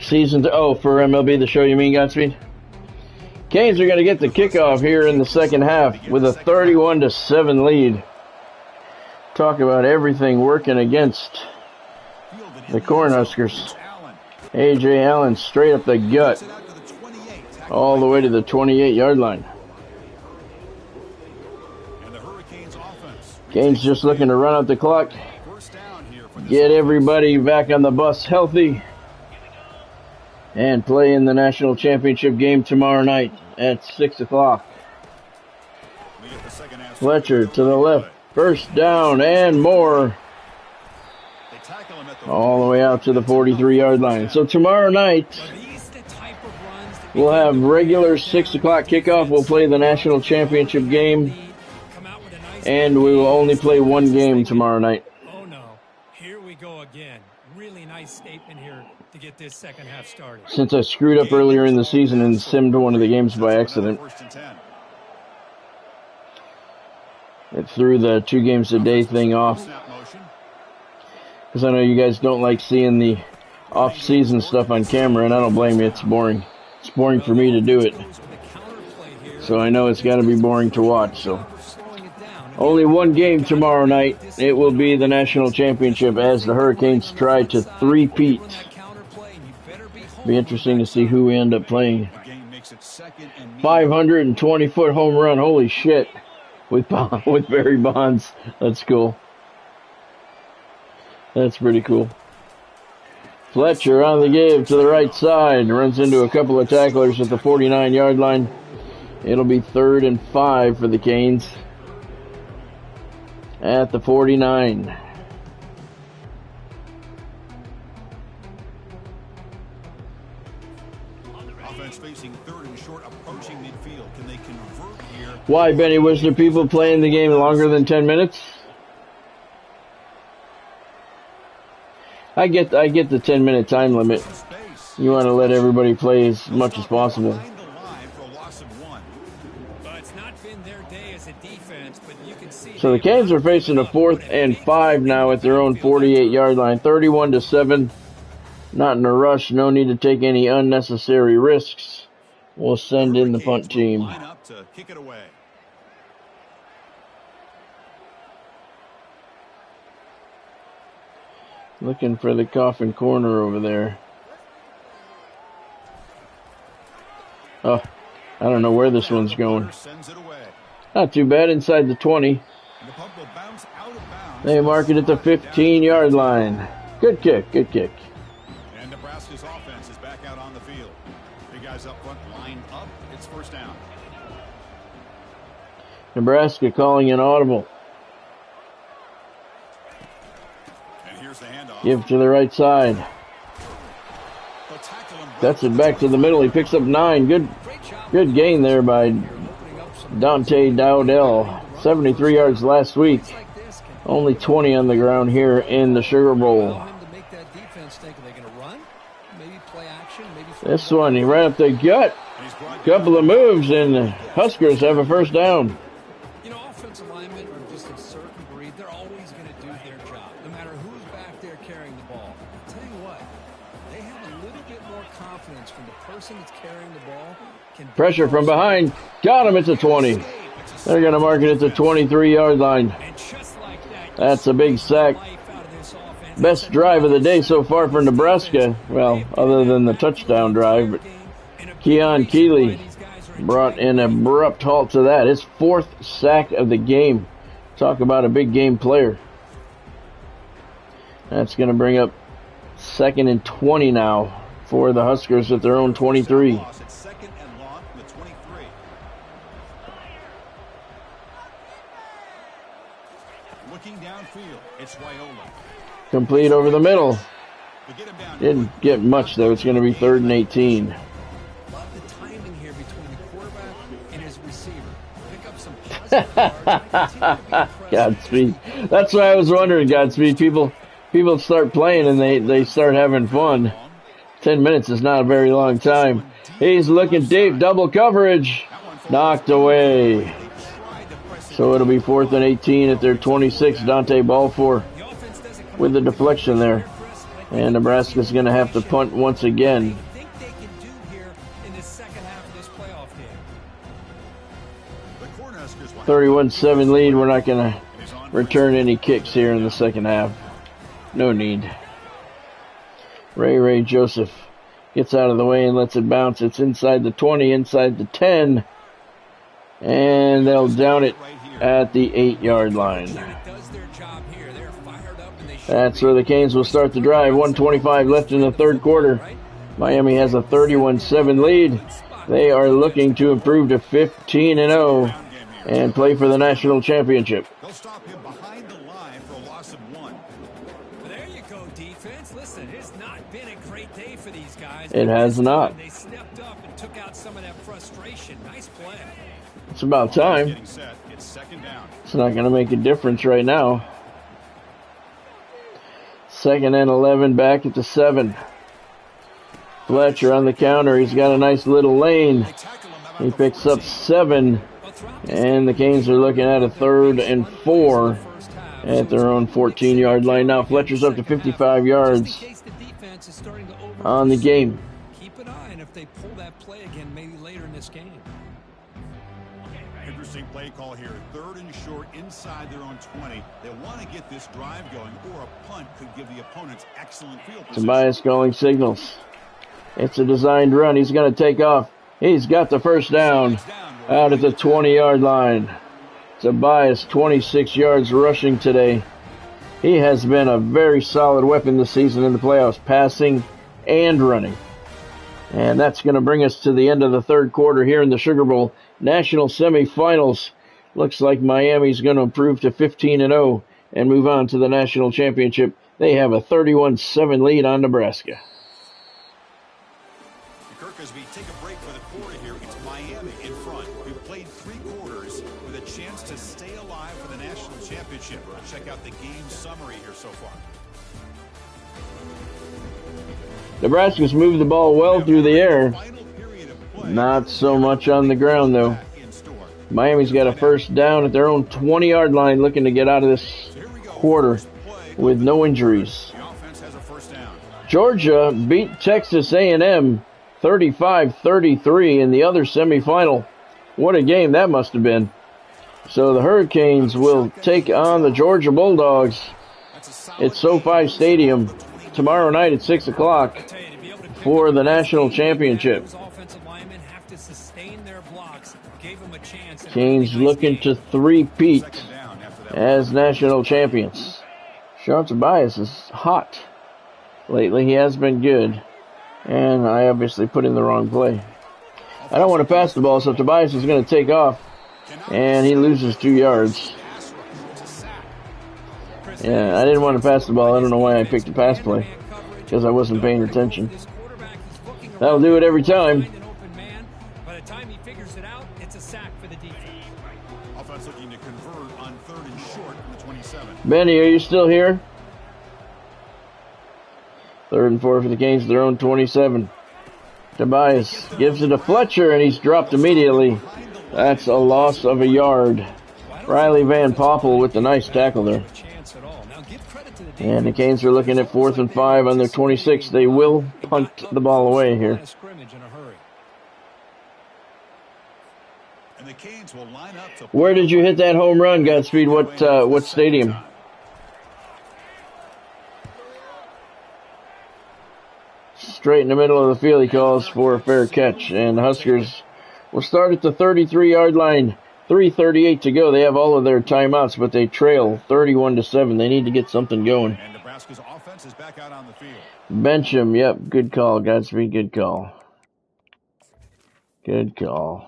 For MLB The Show, you mean, Godspeed? Canes are going to get the kickoff here in the second half with a 31-7 lead. Talk about everything working against the Cornhuskers. A.J. Allen straight up the gut, all the way to the 28-yard line. Canes just looking to run out the clock, get everybody back on the bus healthy, and play in the national championship game tomorrow night at 6 o'clock. Fletcher to the left. First down and more. All the way out to the 43-yard line. So tomorrow night, we'll have regular 6 o'clock kickoff. We'll play the national championship game. And we will only play 1 game tomorrow night. Oh no. Here we go again. Really nice statement here to get this second half started. Since I screwed up earlier in the season and simmed one of the games by accident. It threw the 2 games a day thing off. Because I know you guys don't like seeing the off-season stuff on camera, and I don't blame you. It's boring. It's boring for me to do it. So I know it's got to be boring to watch. So Only one game tomorrow night. It will be the national championship as the Hurricanes try to three-peat. Be interesting to see who we end up playing. 520-foot home run. Holy shit. With Barry Bonds. That's cool. That's pretty cool. Fletcher on the give to the right side. Runs into a couple of tacklers at the 49-yard line. It'll be 3rd and 5 for the Canes. At the 49. Offense facing 3rd and short, approaching midfield. Can they convert here? Why, Benny? Was there people playing the game longer than 10 minutes? I get the 10-minute time limit. You want to let everybody play as much as possible. So the Canes are facing a 4th and 5 now at their own 48-yard line. 31-7. Not in a rush. No need to take any unnecessary risks. We'll send in the punt team. Looking for the coffin corner over there. Oh, I don't know where this one's going. Not too bad, inside the 20. They mark it at the 15-yard line. Good kick, good kick. And Nebraska's offense is back out on the field. Big guys up front, line up. It's 1st down. Nebraska calling an audible. And here's the handoff. Give to the right side. That's it back to the middle. He picks up 9. Good gain there by Dante Dowdell. 73 yards last week. Only 20 on the ground here in the Sugar Bowl. This one, he ran up the gut. Couple of moves, and the Huskers have a 1st down. You know, offensive linemen are just a certain breed. They're always going to do their job, no matter who's back there carrying the ball. I'll tell you what, they have a little bit more confidence from the person that's carrying the ball. Pressure from behind. Got him at the 20. They're going to mark it at the 23-yard line. That's a big sack. Best drive of the day so far for Nebraska. Well, other than the touchdown drive. But Keon Keeley brought an abrupt halt to that. His 4th sack of the game. Talk about a big game player. That's going to bring up 2nd and 20 now for the Huskers at their own 23. Complete over the middle. Didn't get much, though. It's going to be 3rd and 18. Love the timing here between the quarterback and his receiver. Pick up some positive Godspeed. That's why I was wondering, Godspeed. People start playing and they start having fun. 10 minutes is not a very long time. He's looking deep. Double coverage. Knocked away. So it'll be 4th and 18 at their 26. Dante Balfour with the deflection there. And Nebraska's going to have to punt once again. 31-7 lead. We're not going to return any kicks here in the second half. No need. Ray Joseph gets out of the way and lets it bounce. It's inside the 20, inside the 10. And they'll down it at the 8-yard line. That's where the Canes will start the drive. 1:25 left in the 3rd quarter. Miami has a 31-7 lead. They are looking to improve to 15-0 and play for the national championship. They'll stop him behind the line for a loss of 1. There you go, defense. Listen, it's not been a great day for these guys. It has not. They stepped up and took out some of that frustration. Nice play. It's about time. It's 2nd down. It's not going to make a difference right now. 2nd and 11 back at the 7. Fletcher on the counter. He's got a nice little lane. He picks up 7. And the Canes are looking at a 3rd and 4 at their own 14-yard line. Now Fletcher's up to 55 yards on the game. Keep an eye on if they pull that play again maybe later in this game. Interesting play call here. 3rd and short inside their own 20. They want to get this drive going, or a punt could give the opponents excellent field position. Tobias calling signals. It's a designed run. He's going to take off. He's got the first down out at the 20-yard line. Tobias, 26 yards rushing today. He has been a very solid weapon this season in the playoffs, passing and running. And that's going to bring us to the end of the 3rd quarter here in the Sugar Bowl National Semifinals. Looks like Miami's going to improve to 15-0 and move on to the national championship. They have a 31-7 lead on Nebraska. Kirk, as we take a break for the quarter here, it's Miami in front. We've played 3 quarters with a chance to stay alive for the national championship. We'll check out the game summary here so far. Nebraska's moved the ball well through the air. Not so much on the ground, though. Miami's got a first down at their own 20-yard line, looking to get out of this quarter with no injuries. Georgia beat Texas A&M 35-33 in the other semifinal. What a game that must have been. So the Hurricanes will take on the Georgia Bulldogs at SoFi Stadium tomorrow night at 6 o'clock for the national championship. Canes looking to three-peat as national champions. Sean Tobias is hot lately. He has been good. And I obviously put in the wrong play. I don't want to pass the ball, so Tobias is going to take off. And he loses 2 yards. Yeah, I didn't want to pass the ball. I don't know why I picked a pass play. Because I wasn't paying attention. That'll do it every time. By the time he figures it out, it's a sack for the defense. Offense looking to convert on 3rd and short from the 27. Benny, are you still here? 3rd and 4 for the Canes, their own 27. Tobias gives it to Fletcher, and he's dropped immediately. That's a loss of a yard. Riley Van Poppel with the nice tackle there. And the Canes are looking at 4th and 5 on their 26. They will punt the ball away here. Where did you hit that home run, Godspeed? What stadium? Straight in the middle of the field, he calls for a fair catch. And the Huskers will start at the 33-yard line. 3:38 to go. They have all of their timeouts, but they trail 31-7. They need to get something going. And Nebraska's offense is back out on the field. Bench him. Yep, good call, Godspeed. Good call. Good call.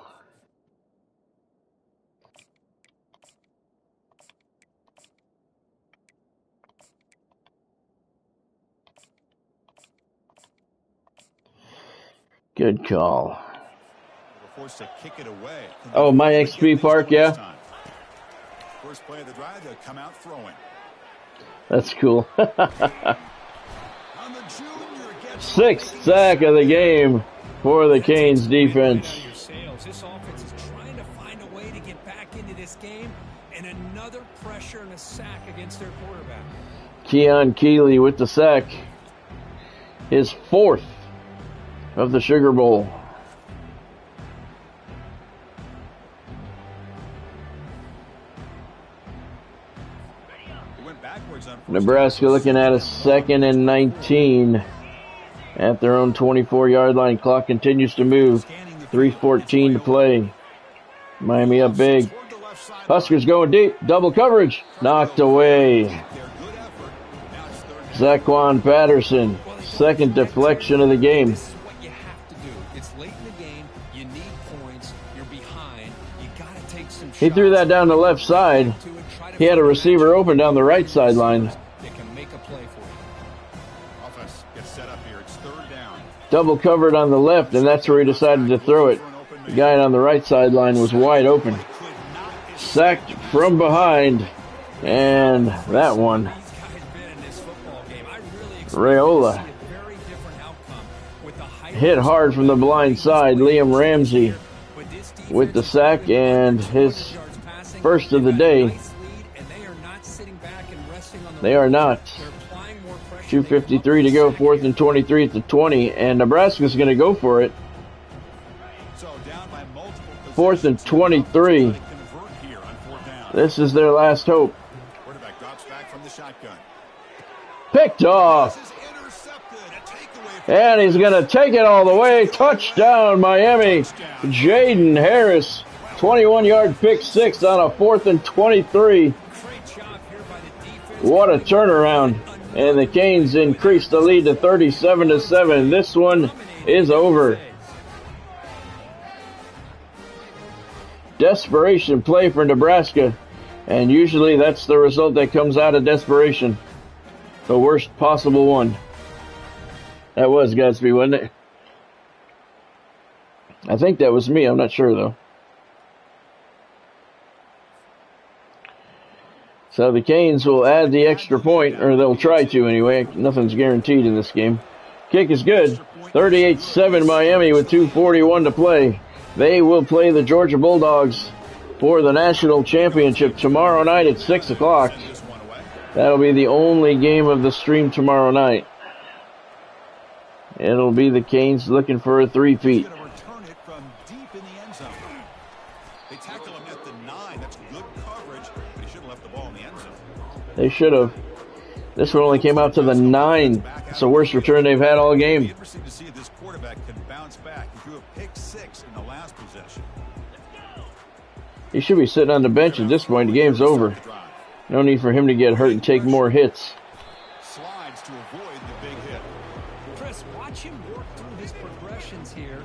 Good call. Forced to kick it away. Oh, my XP Park, yeah. First play of the drive, they'll come out throwing. That's cool. 6th sack of the game for the Canes defense. This offense is trying to find a way to get back into this game, and another pressure and a sack against their quarterback. Keon Keeley with the sack. His 4th of the Sugar Bowl. Nebraska looking at a 2nd and 19 at their own 24-yard line. Clock continues to move. 3:14 to play. Miami up big. Huskers going deep. Double coverage. Knocked away. Zaquan Patterson. 2nd deflection of the game. He threw that down the left side. He had a receiver open down the right sideline. Double covered on the left, and that's where he decided to throw it. The guy on the right sideline was wide open. Sacked from behind, and that one. Raiola hit hard from the blind side. Liam Ramsey with the sack and his first of the day. They are not. 2:53 to go, 4th and 23 at the 20, and Nebraska's going to go for it. 4th and 23. This is their last hope. Quarterback drops back from the shotgun. Picked off. And he's going to take it all the way. Touchdown, Miami. Jaden Harris, 21-yard pick six on a 4th and 23. What a turnaround. And the Canes increased the lead to 37-7. This one is over. Desperation play for Nebraska. And usually that's the result that comes out of desperation. The worst possible one. That was Gatsby, wasn't it? I think that was me. I'm not sure, though. So the Canes will add the extra point, or they'll try to anyway. Nothing's guaranteed in this game. Kick is good. 38-7 Miami with 2:41 to play. They will play the Georgia Bulldogs for the national championship tomorrow night at 6 o'clock. That'll be the only game of the stream tomorrow night. It'll be the Canes looking for a three-peat. They should have. This one only came out to the 9. It's the worst return they've had all game. Interesting to see if this quarterback can bounce back. He threw a pick six in the last possession. He should be sitting on the bench at this point. The game's over. No need for him to get hurt and take more hits. Slides to avoid the big hit. Chris, watch him work through his progressions here.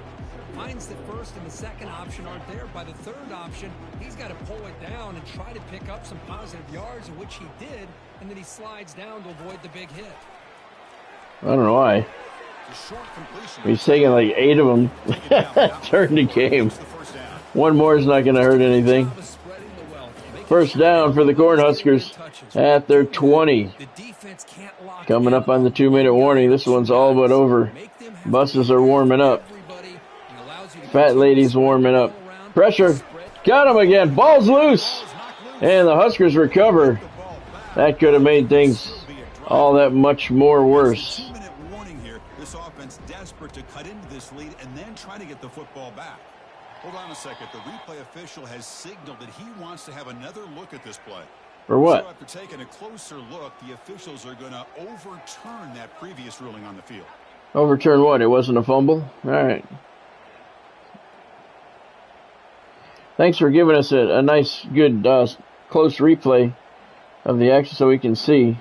Finds the first and the second option aren't there. By the third option, he's got to pull it down and try to pick up some positive yards, which he did, and then he slides down to avoid the big hit. I don't know why. He's taking like 8 of them. Turn the game. One more is not going to hurt anything. First down for the Cornhuskers at their 20. Coming up on the 2-minute warning. This one's all but over. Buses are warming up. Fat lady's warming up. Pressure. Got him again. Ball's loose. And the Huskers recover. That could have made things all that much more worse. 2-minute warning here. This offense desperate to cut into this lead and then try to get the football back. Hold on a second. The replay official has signaled that he wants to have another look at this play. For what? So after taking a closer look, the officials are going to overturn that previous ruling on the field. Overturn what? It wasn't a fumble? All right. Thanks for giving us a nice, good, close replay of the action so we can see.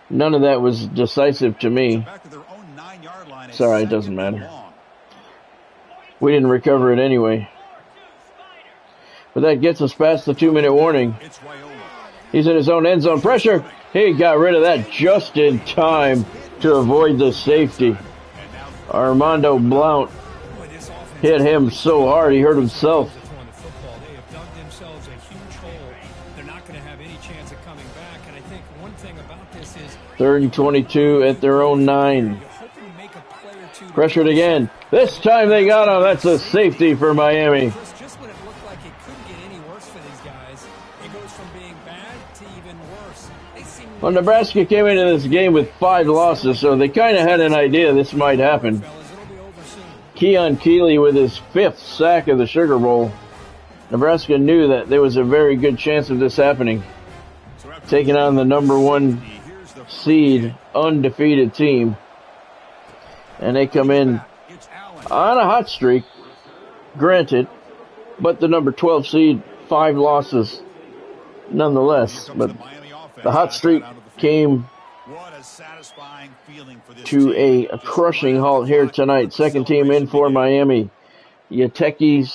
None of that was decisive to me. Back to their own 9-yard line. It's all right, it doesn't matter. We didn't recover it anyway. But that gets us past the 2-minute warning. He's in his own end zone. Pressure. He got rid of that just in time to avoid the safety. Armando Blount hit him so hard he hurt himself. They have dug themselves a huge hole. They're not going to have any chance of coming back. And I think one thing about this is 3rd and 22 at their own 9. Pressured again. This time they got him. That's a safety for Miami. Just when it looked like it couldn't get any worse for these guys, it goes from being bad to even worse. Well, Nebraska came into this game with 5 losses, so they kind of had an idea this might happen. Keon Keeley with his 5th sack of the Sugar Bowl. Nebraska knew that there was a very good chance of this happening. Taking on the number 1 seed, undefeated team. And they come in on a hot streak, granted, but the number 12 seed, 5 losses nonetheless. But the hot streak came to a crushing halt here tonight. Second team in for Miami, Sateki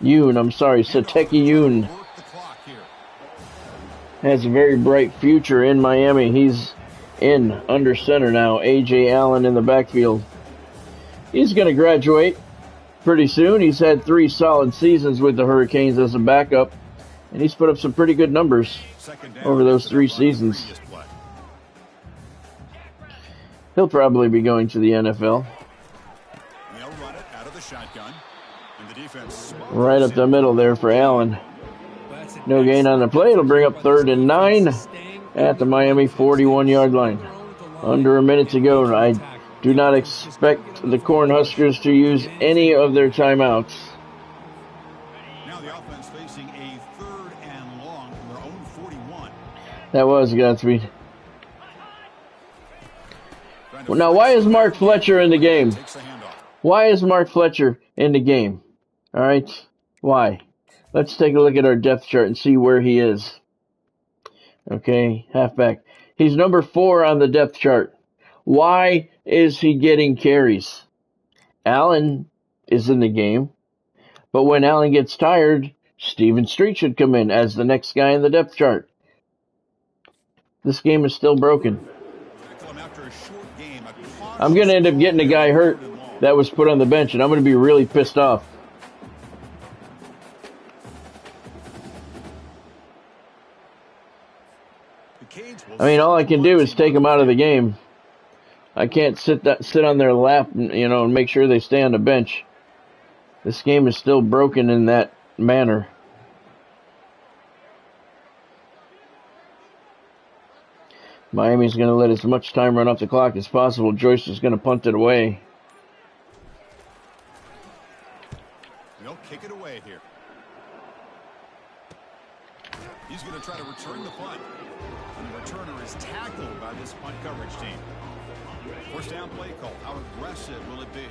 Yoon. Has a very bright future in Miami. He's in under center now. A.J. Allen in the backfield. He's going to graduate pretty soon. He's had 3 solid seasons with the Hurricanes as a backup, and he's put up some pretty good numbers over those 3 seasons. He'll probably be going to the NFL. Right up the middle there for Allen. No gain on the play. It'll bring up 3rd and 9 at the Miami 41-yard line. Under a minute to go. I do not expect the Cornhuskers to use any of their timeouts. That was Godspeed. Well, now, why is Mark Fletcher in the game? Why is Mark Fletcher in the game? All right? Why? Let's take a look at our depth chart and see where he is. Okay, halfback. He's number 4 on the depth chart. Why is he getting carries? Allen is in the game, but when Allen gets tired, Steven Street should come in as the next guy in the depth chart. This game is still broken. I'm going to end up getting a guy hurt that was put on the bench, and I'm going to be really pissed off. I mean, all I can do is take them out of the game. I can't sit on their lap, and make sure they stay on the bench. This game is still broken in that manner. Miami's going to let as much time run off the clock as possible. Joyce is going to punt it away. They'll kick it away here. He's going to try to return the punt. And the returner is tackled by this punt coverage team. First down play call. How aggressive will it be?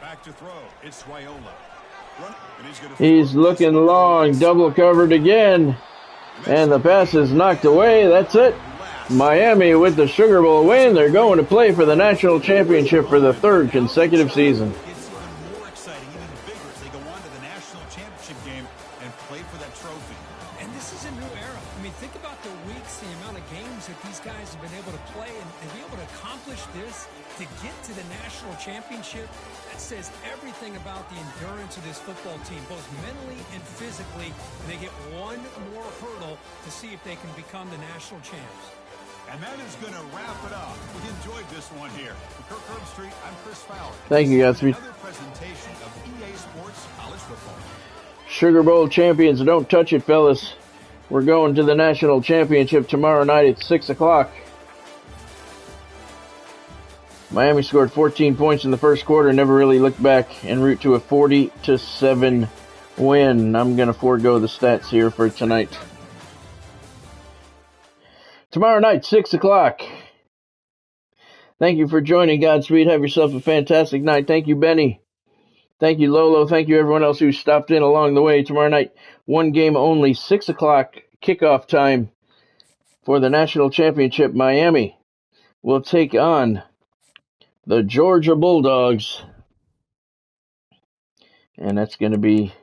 Back to throw. It's Raiola. He's looking long, double covered again, and the pass is knocked away. That's it. Miami with the Sugar Bowl win. They're going to play for the national championship for the 3rd consecutive season. It's even more exciting, even bigger as they go on to the national championship game and play for that trophy. And this is a new era. I mean, think about the weeks, the amount of games that these guys have been able to play, and to be able to accomplish this, to get to the national championship, that says everything about the endurance of this football team, both mentally and physically. And they get one more hurdle to see if they can become the national champs. And that is going to wrap it up. We enjoyed this one here. For Kirk Herbstreit, I'm Chris Fowler. Thank you, Godspeed. Another presentation of EA Sports College Football. Sugar Bowl champions, don't touch it, fellas. We're going to the national championship tomorrow night at 6 o'clock. Miami scored 14 points in the first quarter, never really looked back en route to a 40-7 win. I'm going to forego the stats here for tonight. Tomorrow night, 6 o'clock. Thank you for joining. Godspeed. Have yourself a fantastic night. Thank you, Benny. Thank you, Lolo. Thank you, everyone else who stopped in along the way. Tomorrow night, one game only, 6 o'clock kickoff time for the national championship. Miami will take on the Georgia Bulldogs. And that's going to be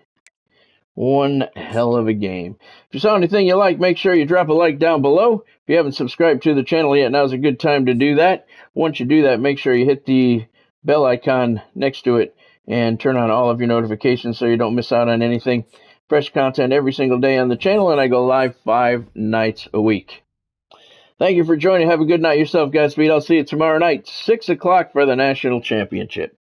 one hell of a game. If you saw anything you like, make sure you drop a like down below. If you haven't subscribed to the channel yet, now's a good time to do that. Once you do that, make sure you hit the bell icon next to it and turn on all of your notifications so you don't miss out on anything. Fresh content every single day on the channel, and I go live 5 nights a week. Thank you for joining. Have a good night yourself, Godspeed. I'll see you tomorrow night, 6 o'clock for the national championship.